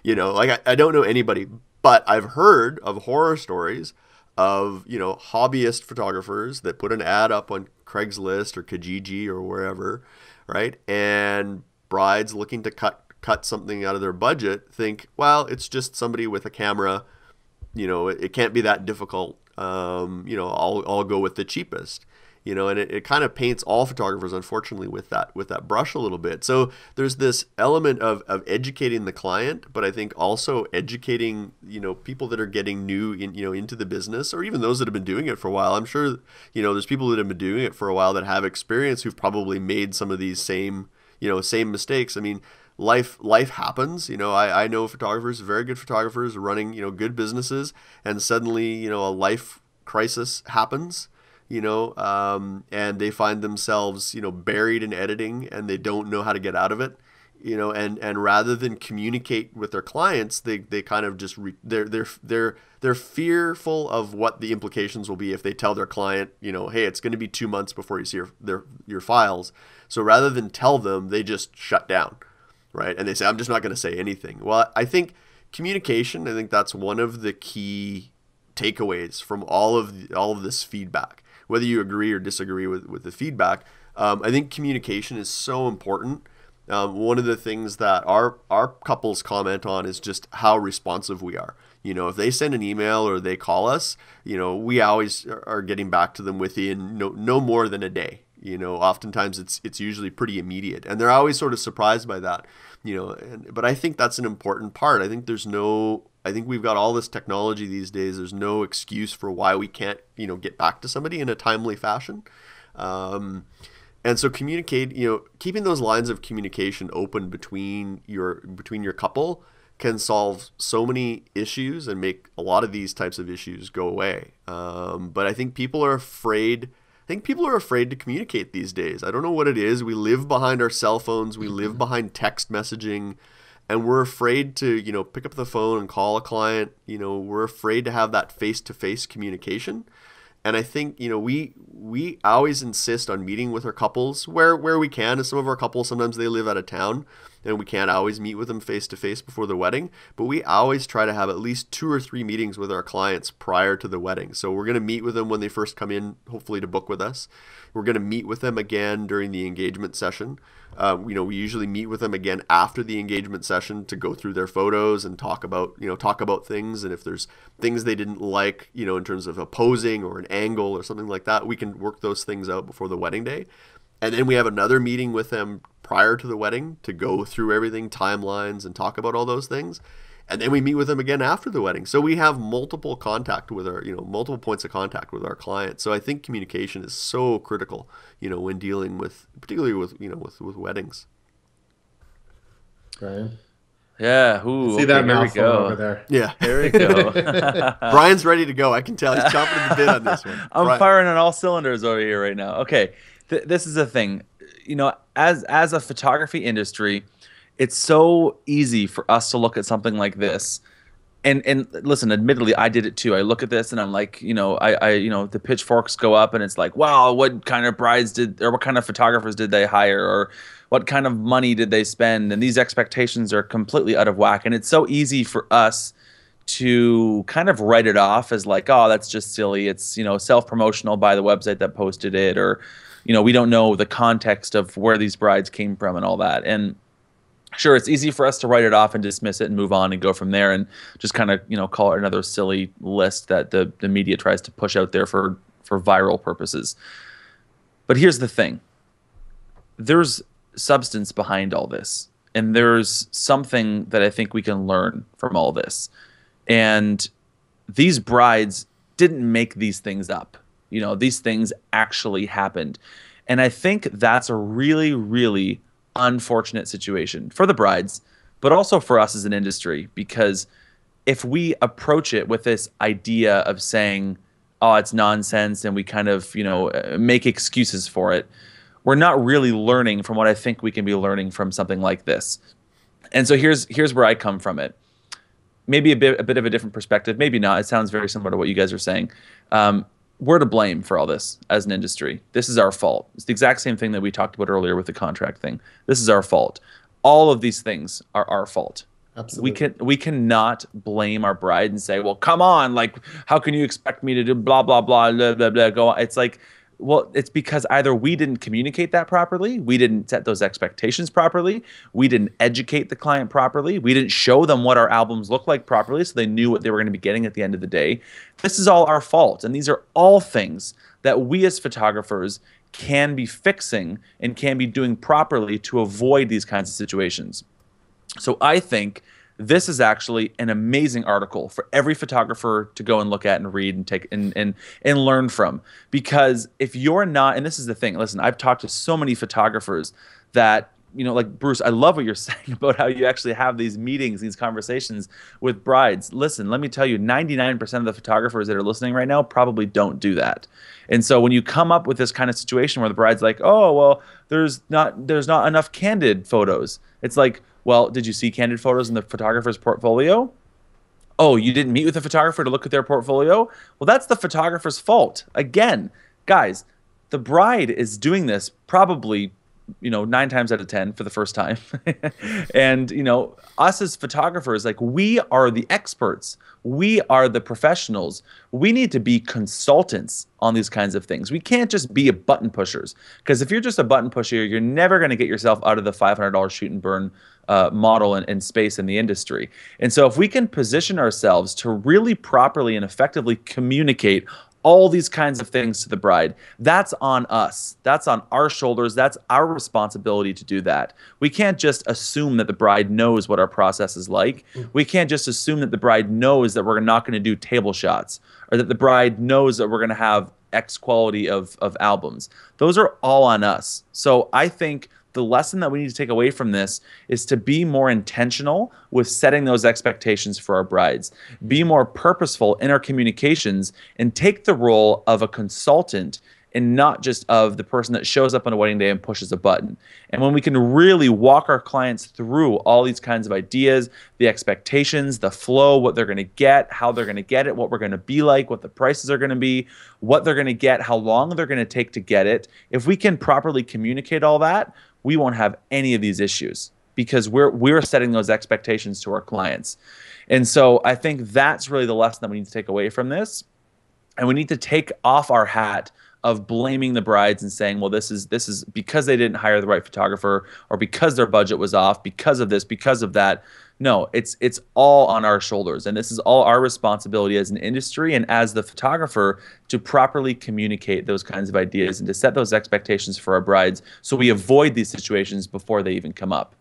I don't know anybody, but I've heard of horror stories of hobbyist photographers that put an ad up on Craigslist or Kijiji or wherever, right? And brides looking to cut something out of their budget think, well, it's just somebody with a camera, it can't be that difficult. I'll go with the cheapest. And it kind of paints all photographers, unfortunately, with that brush a little bit. So there's this element of educating the client, but I think also educating, people that are getting new into the business, or even those that have been doing it for a while. I'm sure, there's people that have been doing it for a while that have experience who've probably made some of these same mistakes. I mean, life happens. I know photographers, very good photographers running, good businesses, and suddenly, a life crisis happens. And they find themselves, buried in editing and they don't know how to get out of it, and rather than communicate with their clients, they kind of just, they're they're fearful of what the implications will be if they tell their client, hey, it's going to be 2 months before you see your files. So rather than tell them, they just shut down, right? And they say, I'm just not going to say anything. Well, I think communication, I think that's one of the key takeaways from all of this feedback. Whether you agree or disagree with the feedback, I think communication is so important. One of the things that our couples comment on is just how responsive we are. If they send an email or they call us, we always are getting back to them within no more than a day. Oftentimes it's usually pretty immediate, and they're always sort of surprised by that. But I think that's an important part. I think we've got all this technology these days. There's no excuse for why we can't, get back to somebody in a timely fashion. And so keeping those lines of communication open between your couple can solve so many issues and make a lot of these types of issues go away. But I think people are afraid. To communicate these days. I don't know what it is. We live behind our cell phones. We live behind text messaging, and we're afraid to, pick up the phone and call a client. We're afraid to have that face-to-face communication. And I think, we always insist on meeting with our couples where we can. And some of our couples, sometimes they live out of town and we can't always meet with them face to face before the wedding. But we always try to have at least 2 or 3 meetings with our clients prior to the wedding. So we're going to meet with them when they first come in, hopefully to book with us. We're going to meet with them again during the engagement session. We usually meet with them again after the engagement session to go through their photos and talk about things. And if there's things they didn't like, in terms of a posing or an angle or something like that, we can work those things out before the wedding day. And then we have another meeting with them prior to the wedding to go through everything, timelines, and talk about all those things. And then we meet with them again after the wedding. So we have multiple points of contact with our clients. So I think communication is so critical, when dealing with, particularly with weddings. Brian? Yeah. Ooh, see that mouthful over there. Yeah. There we go. Brian's ready to go. I can tell he's chomping at the bit on this one. I'm firing on all cylinders over here right now. Okay. This is the thing, as a photography industry, it's so easy for us to look at something like this. And listen, admittedly, I did it too. I look at this and I'm like, the pitchforks go up and it's like, wow, what kind of what kind of photographers did they hire, or what kind of money did they spend? And these expectations are completely out of whack. And it's so easy for us to kind of write it off as like, oh, that's just silly. It's, self-promotional by the website that posted it, or, we don't know the context of where these brides came from and all that. And sure, it's easy for us to write it off and dismiss it and move on and go from there and just kind of, call it another silly list that the media tries to push out there for viral purposes. But here's the thing. There's substance behind all this. And there's something that I think we can learn from all this. And these brides didn't make these things up. These things actually happened. And I think that's a really, really unfortunate situation for the brides, but also for us as an industry, because if we approach it with this idea of saying, oh, it's nonsense, and we kind of, make excuses for it, we're not really learning from what I think we can be learning from something like this. And so here's where I come from it. Maybe a bit of a different perspective, maybe not. It sounds very similar to what you guys are saying. We're to blame for all this as an industry. This is our fault. It's the exact same thing that we talked about earlier with the contract thing. This is our fault. All of these things are our fault. Absolutely. We cannot blame our bride and say, well, come on, like, how can you expect me to do blah, blah, blah, blah, blah, blah, go on. It's like, well, it's because either we didn't communicate that properly, we didn't set those expectations properly, we didn't educate the client properly, we didn't show them what our albums look like properly so they knew what they were going to be getting at the end of the day. This is all our fault, and these are all things that we as photographers can be fixing and can be doing properly to avoid these kinds of situations. So I think this is actually an amazing article for every photographer to go and look at and read and take and learn from. Because if you're not, and this is the thing, listen, I've talked to so many photographers that, like Bruce, I love what you're saying about how you actually have these meetings, these conversations with brides. Listen, let me tell you, 99% of the photographers that are listening right now probably don't do that. And so when you come up with this kind of situation where the bride's like, oh, well, there's not enough candid photos. It's like, well, did you see candid photos in the photographer's portfolio? Oh, you didn't meet with a photographer to look at their portfolio? Well, that's the photographer's fault. Again, guys, the bride is doing this probably, 9 times out of 10 for the first time. And, us as photographers, like, we are the experts. We are the professionals. We need to be consultants on these kinds of things. We can't just be a button pushers, because if you're just a button pusher, you're never going to get yourself out of the $500 shoot and burn model and space in the industry. And so if we can position ourselves to really properly and effectively communicate all these kinds of things to the bride, that's on us. That's on our shoulders. That's our responsibility to do that. We can't just assume that the bride knows what our process is like. We can't just assume that the bride knows that we're not going to do table shots, or that the bride knows that we're going to have X quality of albums. Those are all on us. So I think the lesson that we need to take away from this is to be more intentional with setting those expectations for our brides. Be more purposeful in our communications, and take the role of a consultant and not just of the person that shows up on a wedding day and pushes a button. And when we can really walk our clients through all these kinds of ideas, the expectations, the flow, what they're going to get, how they're going to get it, what we're going to be like, what the prices are going to be, what they're going to get, how long they're going to take to get it, if we can properly communicate all that, we won't have any of these issues, because we're setting those expectations to our clients. And so I think that's really the lesson that we need to take away from this. And we need to take off our hat of blaming the brides and saying, well, this is because they didn't hire the right photographer, or because their budget was off, because of this, because of that. No, it's all on our shoulders, and this is all our responsibility as an industry and as the photographer to properly communicate those kinds of ideas and to set those expectations for our brides, so we avoid these situations before they even come up.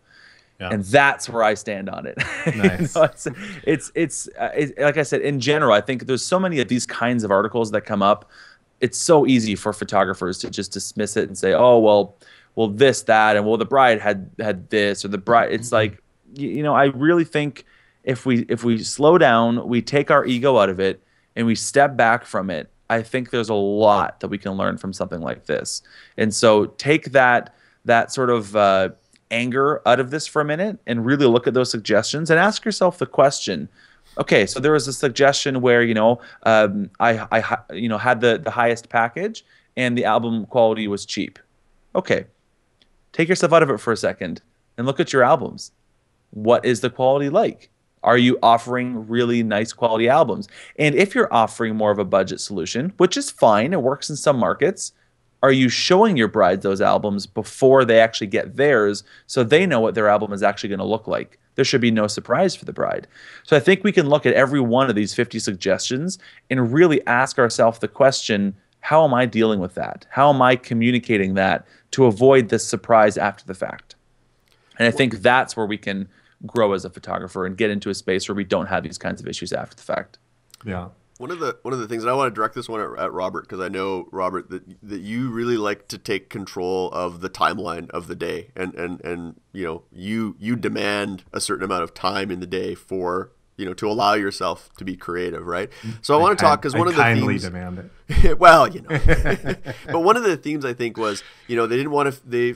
Yeah. And that's where I stand on it. Nice. It's like I said, in general, I think there's so many of these kinds of articles that come up. It's so easy for photographers to just dismiss it and say, oh, well, this, that, and well, the bride had this, or the bride. It's like, I really think if we slow down, we take our ego out of it, and we step back from it, I think there's a lot that we can learn from something like this. And so take that sort of anger out of this for a minute, and really look at those suggestions and ask yourself the question. Okay, so there was a suggestion where I had the highest package and the album quality was cheap. Okay, take yourself out of it for a second and look at your albums. What is the quality like? Are you offering really nice quality albums? And if you're offering more of a budget solution, which is fine, it works in some markets, are you showing your brides those albums before they actually get theirs, so they know what their album is actually going to look like? There should be no surprise for the bride. So I think we can look at every one of these 50 suggestions and really ask ourselves the question, how am I dealing with that? How am I communicating that to avoid this surprise after the fact? And I think that's where we can grow as a photographer and get into a space where we don't have these kinds of issues after the fact. Yeah. One of the things, and I want to direct this one at Robert, because I know, Robert, that you really like to take control of the timeline of the day, and you demand a certain amount of time in the day for to allow yourself to be cretive, right? So I want to talk, because one of the kindly themes, demand it. Well, but one of the themes I think was, they didn't want to, they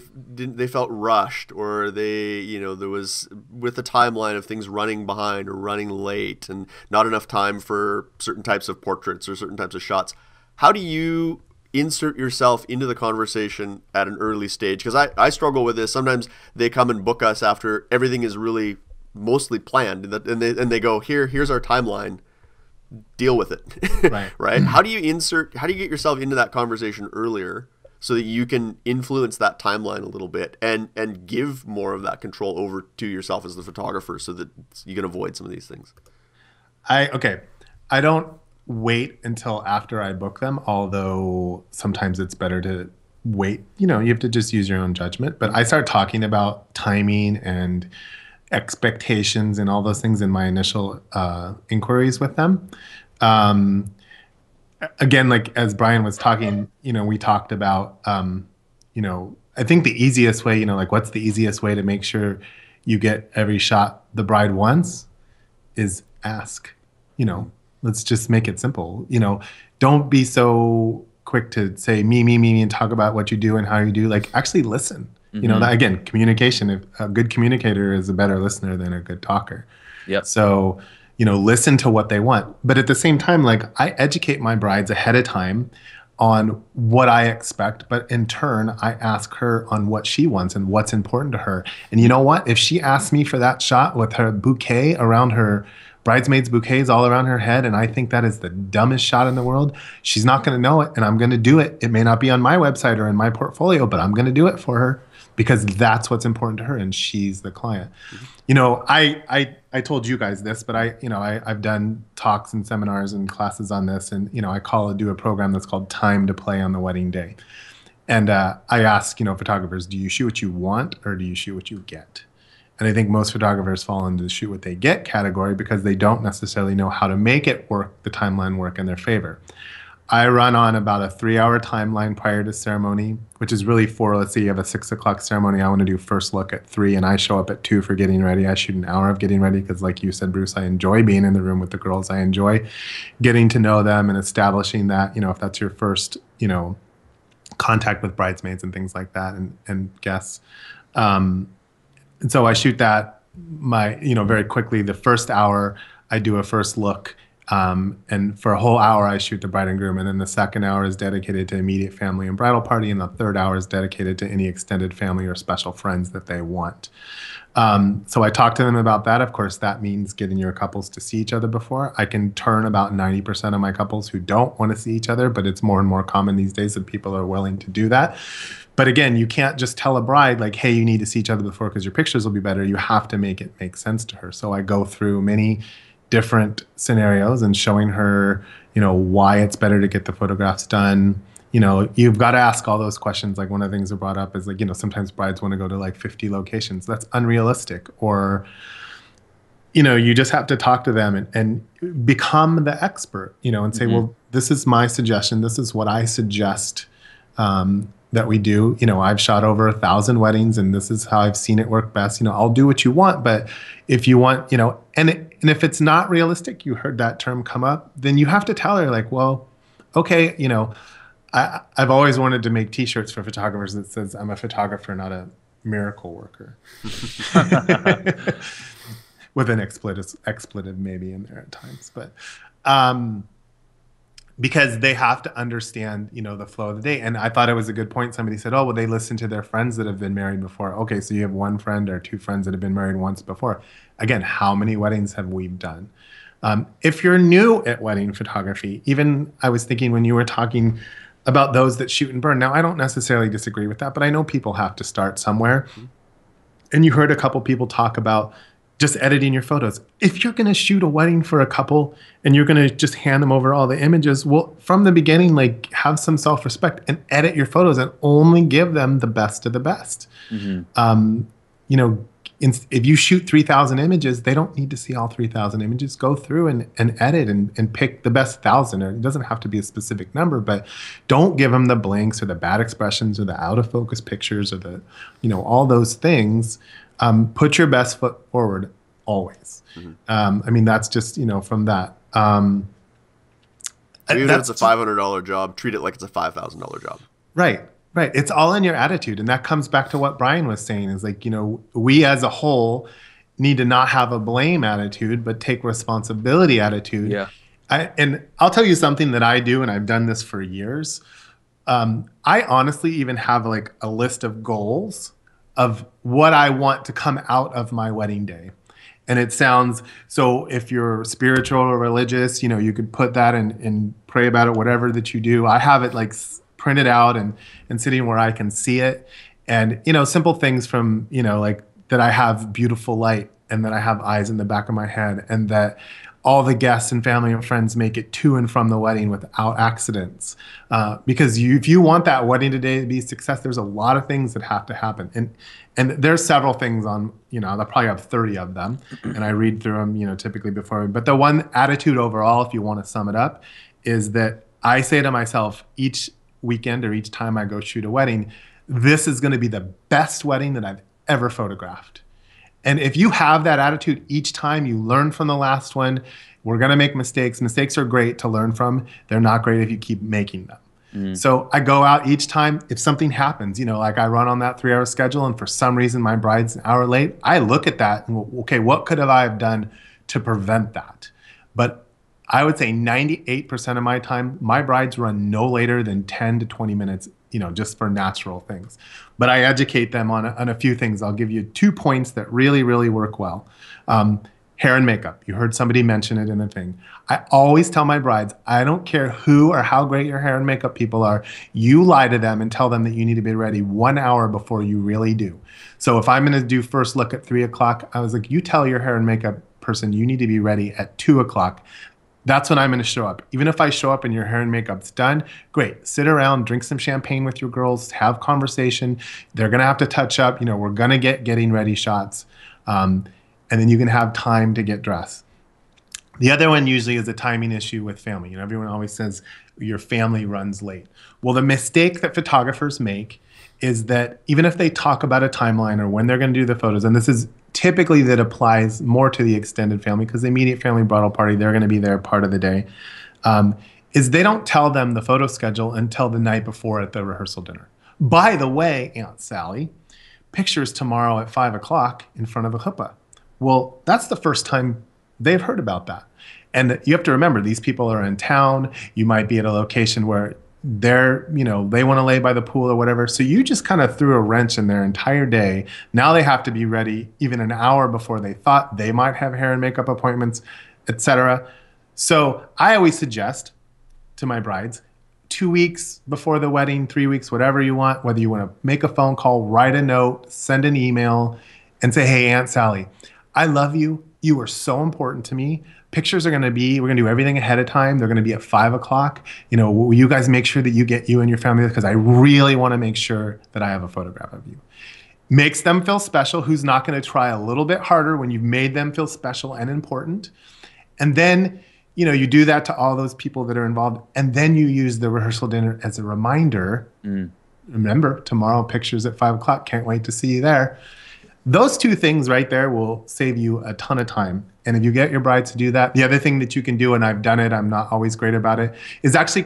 felt rushed, or there was, with the timeline of things running behind or running late and not enough time for certain types of portraits or certain types of shots. How do you insert yourself into the conversation at an early stage? Because I struggle with this. Sometimes they come and book us after everything is really mostly planned, and they go, here's our timeline, deal with it. Right. Right. How do you get yourself into that conversation earlier so that you can influence that timeline a little bit and give more of that control over to yourself as the photographer, so that you can avoid some of these things? I don't wait until after I book them, although sometimes it's better to wait. You have to just use your own judgment. But I start talking about timing and expectations and all those things in my initial inquiries with them. Again, like as Brian was talking, we talked about, I think the easiest way, what's the easiest way to make sure you get every shot the bride wants is ask. Let's just make it simple. Don't be so quick to say me, and talk about what you do and how you do. Like, actually listen. That, again, communication. If a good communicator is a better listener than a good talker. Yep. So, listen to what they want. But at the same time, like I educate my brides ahead of time on what I expect, but in turn, I ask her on what she wants and what's important to her. And you know what? If she asks me for that shot with her bouquet around her, bridesmaids bouquets all around her head, and I think that is the dumbest shot in the world, she's not going to know it, and I'm going to do it. It may not be on my website or in my portfolio, but I'm going to do it for her because that's what's important to her, and she's the client. I told you guys this, but I've done talks and seminars and classes on this, and I do a program that's called Time to Play on the Wedding Day. And I ask photographers, do you shoot what you want or do you shoot what you get? And I think most photographers fall into the shoot what they get category because they don't necessarily know how to make it work, the timeline work in their favor. I run on about a 3-hour timeline prior to ceremony, which is really for, let's say you have a 6 o'clock ceremony. I want to do first look at 3 and I show up at 2 for getting ready. I shoot an hour of getting ready because like you said, Bruce, I enjoy being in the room with the girls. I enjoy getting to know them and establishing that, if that's your first, contact with bridesmaids and things like that and guests. And so I shoot that very quickly. The first hour I do a first look. And for a whole hour, I shoot the bride and groom. And then the second hour is dedicated to immediate family and bridal party. And the third hour is dedicated to any extended family or special friends that they want. So I talk to them about that. Of course, that means getting your couples to see each other before. I can turn about 90% of my couples who don't want to see each other, but it's more and more common these days that people are willing to do that. But again, you can't just tell a bride like, hey, you need to see each other before because your pictures will be better. You have to make it make sense to her. So I go through many different scenarios and showing her, why it's better to get the photographs done. You've got to ask all those questions. Like one of the things that brought up is like, sometimes brides want to go to like 50 locations. That's unrealistic. Or, you just have to talk to them and become the expert, and say, well, this is my suggestion. This is what I suggest that we do. I've shot over 1,000 weddings and this is how I've seen it work best. I'll do what you want, but if you want, and if it's not realistic, you heard that term come up, then you have to tell her like, well, okay, I've always wanted to make t-shirts for photographers that says I'm a photographer, not a miracle worker. With an expletive maybe in there at times, but because they have to understand, the flow of the day. And I thought it was a good point. Somebody said, oh, well, they listen to their friends that have been married before. Okay, so you have one friend or 2 friends that have been married once before. Again, how many weddings have we done? If you're new at wedding photography, even I was thinking when you were talking about those that shoot and burn. Now, I don't necessarily disagree with that, but I know people have to start somewhere. And you heard a couple people talk about just editing your photos. If you're going to shoot a wedding for a couple and you're going to just hand them over all the images, well, from the beginning, like have some self-respect and edit your photos and only give them the best of the best. If you shoot 3,000 images, they don't need to see all 3,000 images. Go through and edit and pick the best 1,000. Or it doesn't have to be a specific number, but don't give them the blanks or the bad expressions or the out of focus pictures or the, all those things. Put your best foot forward always. That's just, from that. So even if it's a $500 job, treat it like it's a $5,000 job. Right. It's all in your attitude. And that comes back to what Brian was saying is like, we as a whole need to not have a blame attitude, but take responsibility attitude. Yeah. And I'll tell you something that I do, and I've done this for years. I honestly even have like a list of goals of what I want to come out of my wedding day. And it sounds, so if you're spiritual or religious, you could put that and pray about it, whatever that you do. I have it like printed out and sitting where I can see it. And, simple things from, like that I have beautiful light and that I have eyes in the back of my head and that all the guests and family and friends make it to and from the wedding without accidents. Because if you want that wedding today to be a success, there's a lot of things that have to happen. And there's several things on, I'll probably have 30 of them. And I read through them, typically before. But the one attitude overall, if you want to sum it up, is that I say to myself each weekend or each time I go shoot a wedding, this is going to be the best wedding that I've ever photographed. And if you have that attitude each time, you learn from the last one. We're going to make mistakes. Mistakes are great to learn from. They're not great if you keep making them. So I go out each time. If something happens, like I run on that 3-hour schedule and for some reason my bride's an hour late, I look at that and okay, what could I have done to prevent that. But I would say 98% of my time, my brides run no later than 10 to 20 minutes, just for natural things. But I educate them on a few things. I'll give you 2 points that really, really work well. Hair and makeup. You heard somebody mention it in the thing. I always tell my brides, I don't care who or how great your hair and makeup people are, you lie to them and tell them that you need to be ready 1 hour before you really do. So if I'm going to do first look at 3 o'clock, I was like, you tell your hair and makeup person you need to be ready at 2 o'clock. That's when I'm going to show up. Even if I show up and your hair and makeup's done, great. Sit around, drink some champagne with your girls, have conversation. They're going to have to touch up. We're going to get getting ready shots. And then you can have time to get dressed. The other one usually is a timing issue with family. Everyone always says your family runs late. Well, the mistake that photographers make is that even if they talk about a timeline or when they're going to do the photos, and this is typically that applies more to the extended family because the immediate family bridal party, they're going to be there part of the day, is they don't tell them the photo schedule until the night before at the rehearsal dinner. By the way, Aunt Sally, pictures tomorrow at 5 o'clock in front of a chuppah. Well, that's the first time they've heard about that. And you have to remember, these people are in town. You might be at a location where they want to lay by the pool or whatever. So you just kind of threw a wrench in their entire day. Now they have to be ready even an hour before they thought. They might have hair and makeup appointments, etc. So I always suggest to my brides, 2 weeks before the wedding, 3 weeks, whatever you want, whether you want to make a phone call, write a note, send an email, and say, hey, Aunt Sally, I love you. You are so important to me. Pictures are we're going to do everything ahead of time. They're going to be at 5 o'clock. Will you guys make sure that you get you and your family, because I really want to make sure that I have a photograph of you. Makes them feel special. Who's not going to try a little bit harder when you've made them feel special and important? And then, you do that to all those people that are involved. And then you use the rehearsal dinner as a reminder. Remember, tomorrow, pictures at 5 o'clock. Can't wait to see you there. Those 2 things right there will save you a ton of time. And if you get your brides to do that, the other thing that you can do, and I've done it, I'm not always great about it, is actually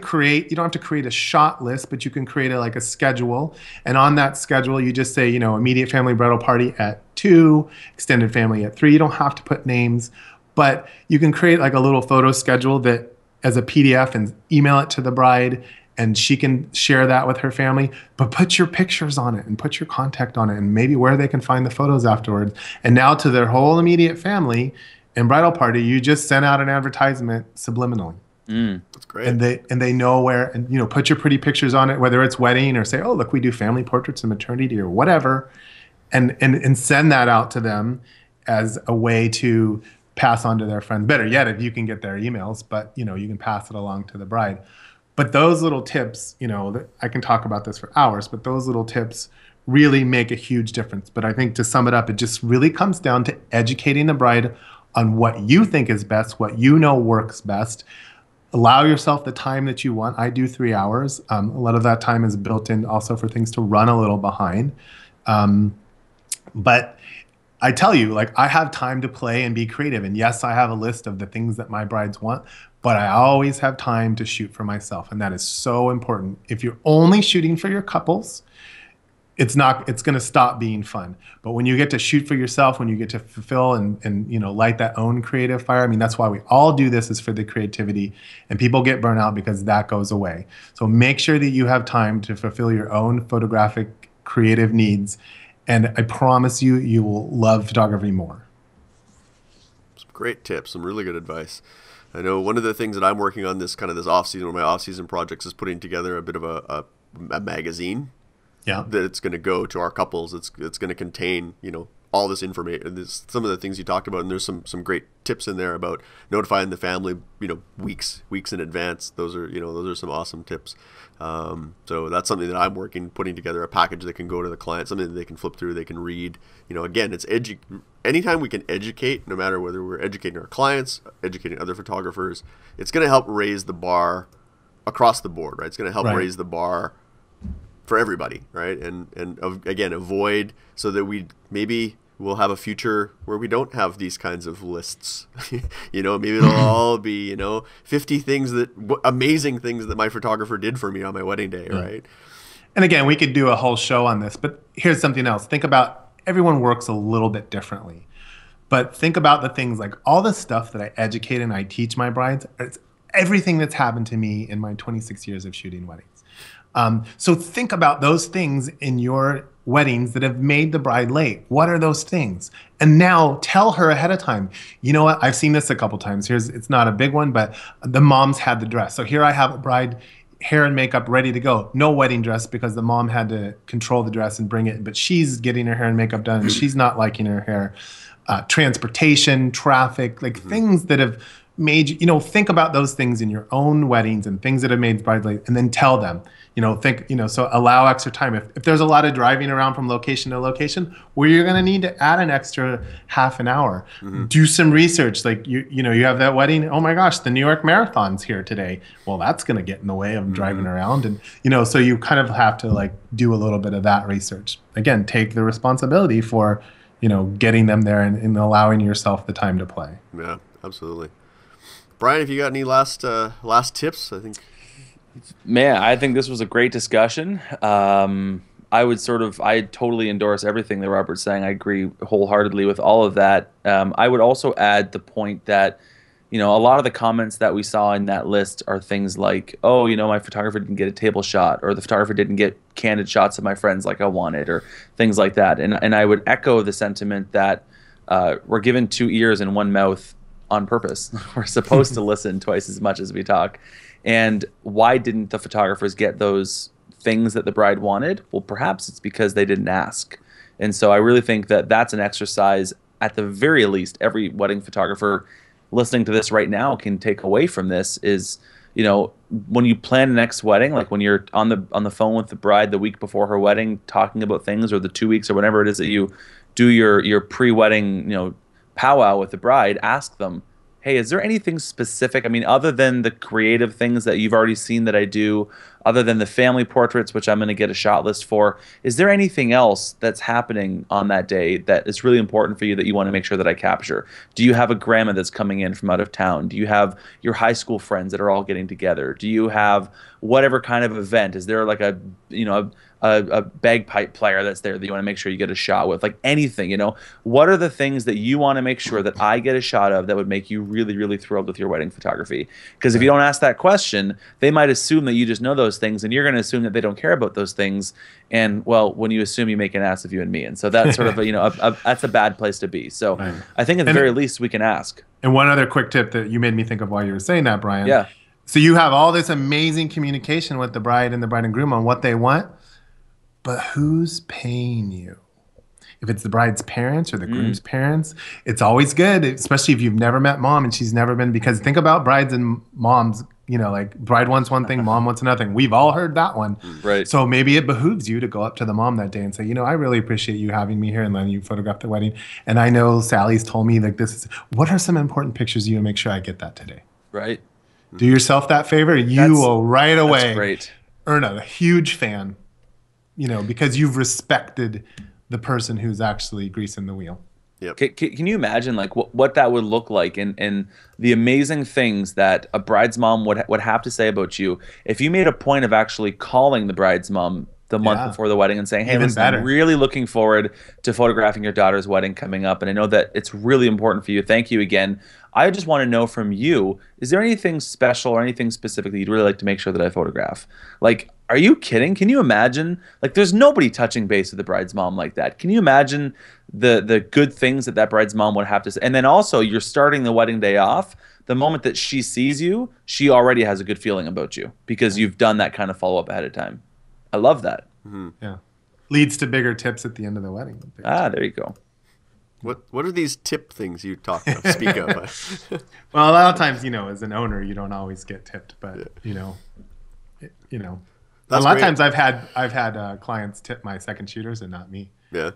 you don't have to create a shot list, but you can create a schedule. And on that schedule, you just say, immediate family bridal party at 2, extended family at 3. You don't have to put names, but you can create a little photo schedule that as a PDF and email it to the bride, and she can share that with her family, but put your pictures on it and put your contact on it and maybe where they can find the photos afterwards. And now to their whole immediate family and bridal party, you just sent out an advertisement subliminally. That's great. And they know where, and put your pretty pictures on it, whether it's wedding or say, oh, look, we do family portraits and maternity or whatever, and send that out to them as a way to pass on to their friends. Better yet, if you can get their emails, but you can pass it along to the bride. But those little tips, I can talk about this for hours, but those little tips really make a huge difference. But I think to sum it up, it just really comes down to educating the bride on what you think is best, what works best. Allow yourself the time that you want. I do 3 hours. A lot of that time is built in also for things to run a little behind. But I tell you, I have time to play and be creative. And yes, I have a list of the things that my brides want, but I always have time to shoot for myself. And that is so important. If you're only shooting for your couples, it's going to stop being fun. But when you get to shoot for yourself, when you get to fulfill and light that own creative fire, that's why we all do this, is for the creativity. And people get burnt out because that goes away. So make sure that you have time to fulfill your own photographic creative needs. And I promise you, you will love photography more. Some great tips, some really good advice. I know one of the things that I'm working on this off season, one of my off season projects, is putting together a bit of a magazine. Yeah. That it's going to go to our couples. It's going to contain all this information. Some of the things you talked about, and there's some great tips in there about notifying the family weeks in advance. Those are some awesome tips. So that's something that I'm putting together a package that can go to the client, something that they can flip through, they can read. Again, it's anytime we can educate, no matter whether we're educating our clients, educating other photographers, it's going to help raise the bar across the board, right? It's going to help raise the bar for everybody, right? And again, avoid so that we'll have a future where we don't have these kinds of lists. Maybe it'll all be 50 amazing things that my photographer did for me on my wedding day, right? And again, we could do a whole show on this, but here's something else. Think about, everyone works a little bit differently. But think about the things like all the stuff that I educate and I teach my brides. It's everything that's happened to me in my 26 years of shooting weddings. So think about those things in your weddings that have made the bride late. What are those things? And now tell her ahead of time. You know what? I've seen this a couple times. It's not a big one, but the moms had the dress. So here I have a bride, hair and makeup ready to go. No wedding dress because the mom had to control the dress and bring it, but she's getting her hair and makeup done and she's not liking her hair. Transportation, traffic, like things that have made you, think about those things in your own weddings and things that have made brides late, and then tell them, so allow extra time. If there's a lot of driving around from location to location, where you're going to need to add an extra half an hour, do some research. Like you have that wedding. Oh my gosh, the New York Marathon's here today. Well, that's going to get in the way of driving around, and so you kind of have to like do a little bit of that research. Again, take the responsibility for getting them there and allowing yourself the time to play. Yeah, absolutely. Brian, have you got any last tips? I think this was a great discussion. I totally endorse everything that Robert's saying. I agree wholeheartedly with all of that. I would also add the point that, a lot of the comments that we saw in that list are things like, oh, my photographer didn't get a table shot, or the photographer didn't get candid shots of my friends like I wanted, or things like that. And I would echo the sentiment that we're given 2 ears and 1 mouth on purpose. We're supposed to listen twice as much as we talk. And why didn't the photographers get those things that the bride wanted? Well, perhaps it's because they didn't ask. And so I really think that that's an exercise, at the very least, every wedding photographer listening to this right now can take away from this is, when you plan the next wedding, like when you're on the phone with the bride the week before her wedding, talking about things, or the 2 weeks or whatever it is that you do your pre-wedding, powwow with the bride, ask them, hey, is there anything specific? I mean, other than the creative things that you've already seen that I do, other than the family portraits, which I'm going to get a shot list for, is there anything else that's happening on that day that is really important for you that you want to make sure that I capture? Do you have a grandma that's coming in from out of town? Do you have your high school friends that are all getting together? Do you have whatever kind of event? Is there like a bagpipe player that's there that you want to make sure you get a shot with? Like anything, what are the things that you want to make sure that I get a shot of that would make you really, really thrilled with your wedding photography? Because if you don't ask that question, they might assume that you just know those things, and you're going to assume that they don't care about those things. And well, when you assume, you make an ass of you and me. And so that's sort of that's a bad place to be. So right. I think at the very least we can ask. And one other quick tip that you made me think of while you were saying that, Brian. Yeah. So you have all this amazing communication with the bride and groom on what they want, but who's paying you? If it's the bride's parents or the groom's parents, it's always good, especially if you've never met mom and she's never been, because think about brides and moms, like bride wants one thing, mom wants another thing. We've all heard that one. Right. So maybe it behooves you to go up to the mom that day and say, I really appreciate you having me here and letting you photograph the wedding. And I know Sally's told me like what are some important pictures you make sure I get that today? Right. Do yourself that favor. You will right away earn a huge fan, because you've respected the person who's actually greasing the wheel. Yep. Can you imagine like what that would look like, and the amazing things that a bride's mom would have to say about you if you made a point of actually calling the bride's mom the month before the wedding and saying, hey, listen, I'm really looking forward to photographing your daughter's wedding coming up, and I know that it's really important for you. Thank you again. I just want to know from you, is there anything special or anything specific that you'd really like to make sure that I photograph? Like, are you kidding? Can you imagine? Like, there's nobody touching base with the bride's mom like that. Can you imagine the good things that bride's mom would have to say? And then also, you're starting the wedding day off. The moment that she sees you, she already has a good feeling about you because you've done that kind of follow-up ahead of time. I love that. Mm-hmm. Yeah. Leads to bigger tips at the end of the wedding. There you go. What are these tip things you speak of? Well, a lot of times, as an owner, you don't always get tipped, but a lot of times I've had clients tip my second shooters and not me. Yeah.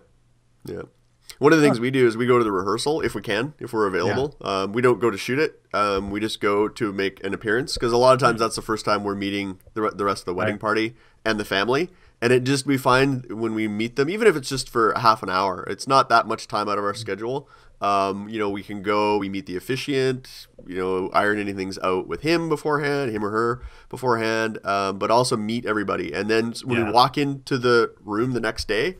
Yeah. One of the things we do is we go to the rehearsal if we can, if we're available. Yeah. We don't go to shoot it. We just go to make an appearance because a lot of times that's the first time we're meeting the rest of the wedding party and the family. And we find when we meet them, even if it's just for half an hour, it's not that much time out of our schedule. We can go, we meet the officiant, iron anything's out with him beforehand, him or her beforehand, but also meet everybody. And then when we walk into the room the next day,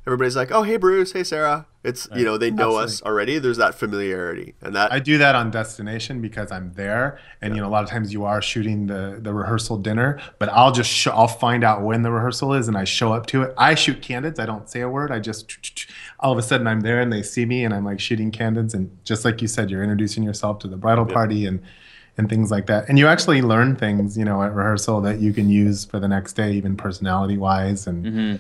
everybody's like, oh, hey, Bruce, hey, Sarah. It's, Right. they know Absolutely. us already. There's that familiarity. And that, I do that on destination because I'm there, and a lot of times you are shooting the rehearsal dinner, but I'll find out when the rehearsal is and I show up to it. I shoot candids. I don't say a word. I just all of a sudden I'm there and they see me and I'm like shooting candids, and just like you said, you're introducing yourself to the bridal party and things like that. And you actually learn things, at rehearsal that you can use for the next day, even personality wise, and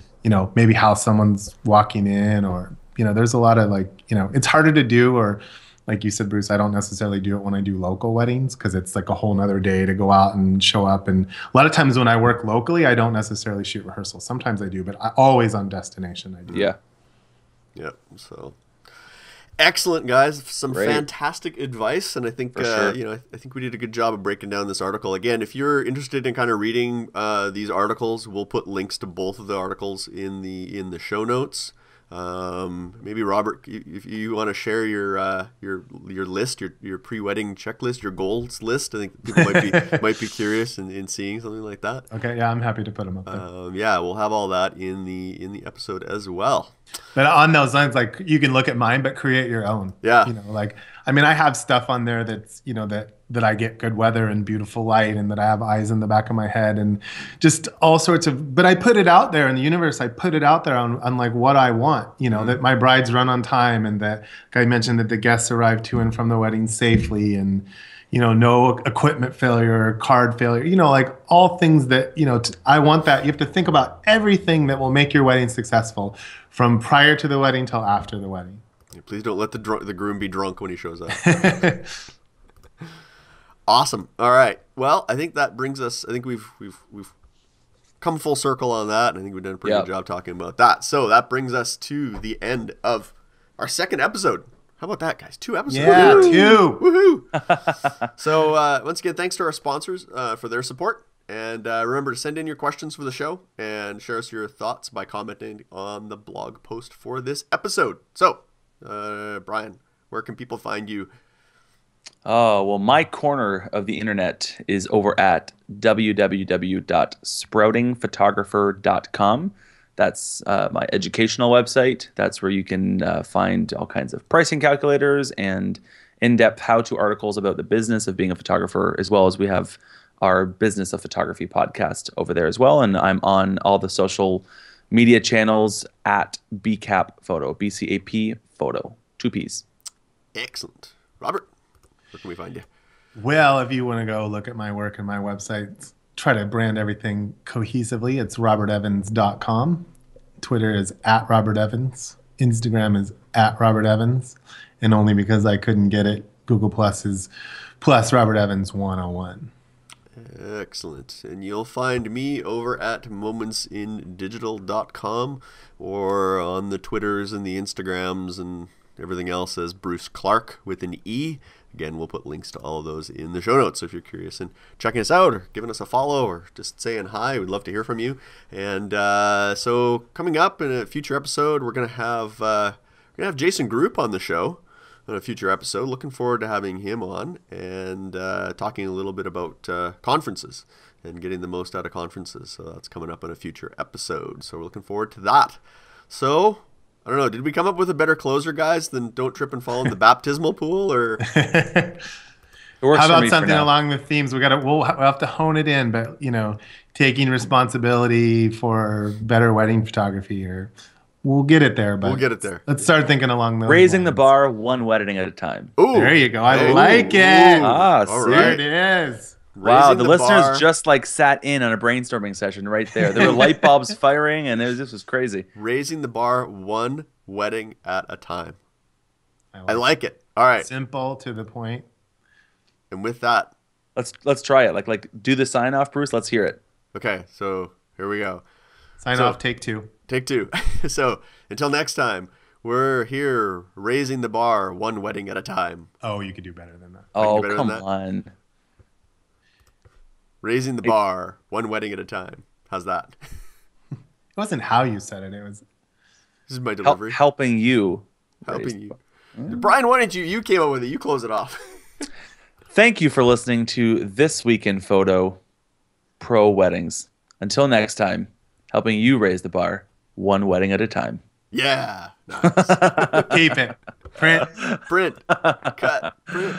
maybe how someone's walking in, or there's a lot of it's harder to do, or like you said, Bruce, I don't necessarily do it when I do local weddings because it's like a whole nother day to go out and show up. And a lot of times when I work locally, I don't necessarily shoot rehearsals. Sometimes I do, but always on destination I do. Yeah. Yeah. So excellent, guys. Some Great. fantastic advice. And I think, sure. I think we did a good job of breaking down this article. Again, if you're interested in kind of reading these articles, we'll put links to both of the articles in the show notes. Maybe Robert, if you want to share your list, your pre-wedding checklist, your goals list, I think people might be curious in seeing something like that. Okay, yeah, I'm happy to put them up there. Yeah, we'll have all that in the episode as well. But on those lines, you can look at mine, but create your own. Yeah. I have stuff on there that's, that I get good weather and beautiful light, and that I have eyes in the back of my head, and just all sorts of, but I put it out there in the universe. I put it out there on like what I want, that my brides run on time, and that I mentioned that the guests arrive to and from the wedding safely, and, no equipment failure or card failure, all things that, I want that. You have to think about everything that will make your wedding successful from prior to the wedding till after the wedding. Please don't let the groom be drunk when he shows up. Awesome. All right. Well, I think that brings us. I think we've come full circle on that, and I think we've done a pretty good job talking about that. So that brings us to the end of our second episode. How about that, guys? 2 episodes. Yeah, 2. Woohoo! So once again, thanks to our sponsors for their support. And remember to send in your questions for the show and share us your thoughts by commenting on the blog post for this episode. So, Brian, where can people find you? Oh, well, my corner of the internet is over at www.sproutingphotographer.com. That's my educational website. That's where you can find all kinds of pricing calculators and in-depth how-to articles about the business of being a photographer, as well as we have our Business of Photography podcast over there as well. And I'm on all the social media channels at BCAP Photo, BCAP Photo, 2 P's. Excellent. Robert, where can we find you? Well, if you want to go look at my work and my website, try to brand everything cohesively, it's robertevans.com. Twitter is at robertevans. Instagram is at robertevans. And only because I couldn't get it, Google Plus is plus Robert Evans 101. Excellent. And you'll find me over at momentsindigital.com or on the Twitters and the Instagrams and everything else as Bruce Clark with an E. Again, we'll put links to all of those in the show notes. So if you're curious and checking us out or giving us a follow or just saying hi, we'd love to hear from you. And so coming up in a future episode, we're going to have Jason Group on the show on a future episode. Looking forward to having him on and talking a little bit about conferences and getting the most out of conferences. So that's coming up in a future episode. So we're looking forward to that. So I don't know. Did we come up with a better closer, guys, than don't trip and fall in the baptismal pool? Or how about something along the themes? We'll have to hone it in, but taking responsibility for better wedding photography, or we'll get it there. But we'll get it there. Let's start thinking along those Raising lines. the bar one wedding at a time. Ooh, there you go. I like it. Ah, all see? right. There it is. Wow, Raising the listeners bar. Just sat in on a brainstorming session right there. There were light bulbs firing, and this was crazy. Raising the bar one wedding at a time. I like it. All right. Simple, to the point. And with that, let's try it. Like do the sign off, Bruce. Let's hear it. Okay, so here we go. Sign off. Take 2. Take 2. So until next time, we're here raising the bar one wedding at a time. Oh, you could do better than that. Oh, come on. Raising the bar one wedding at a time. How's that? It wasn't how you said it. It was. This is my delivery. Helping you. Helping you. Brian, why didn't you came up with it? You close it off. Thank you for listening to This Week in Photo Pro Weddings. Until next time, helping you raise the bar one wedding at a time. Yeah. Nice. Keep it. Print. Print. Cut. Print.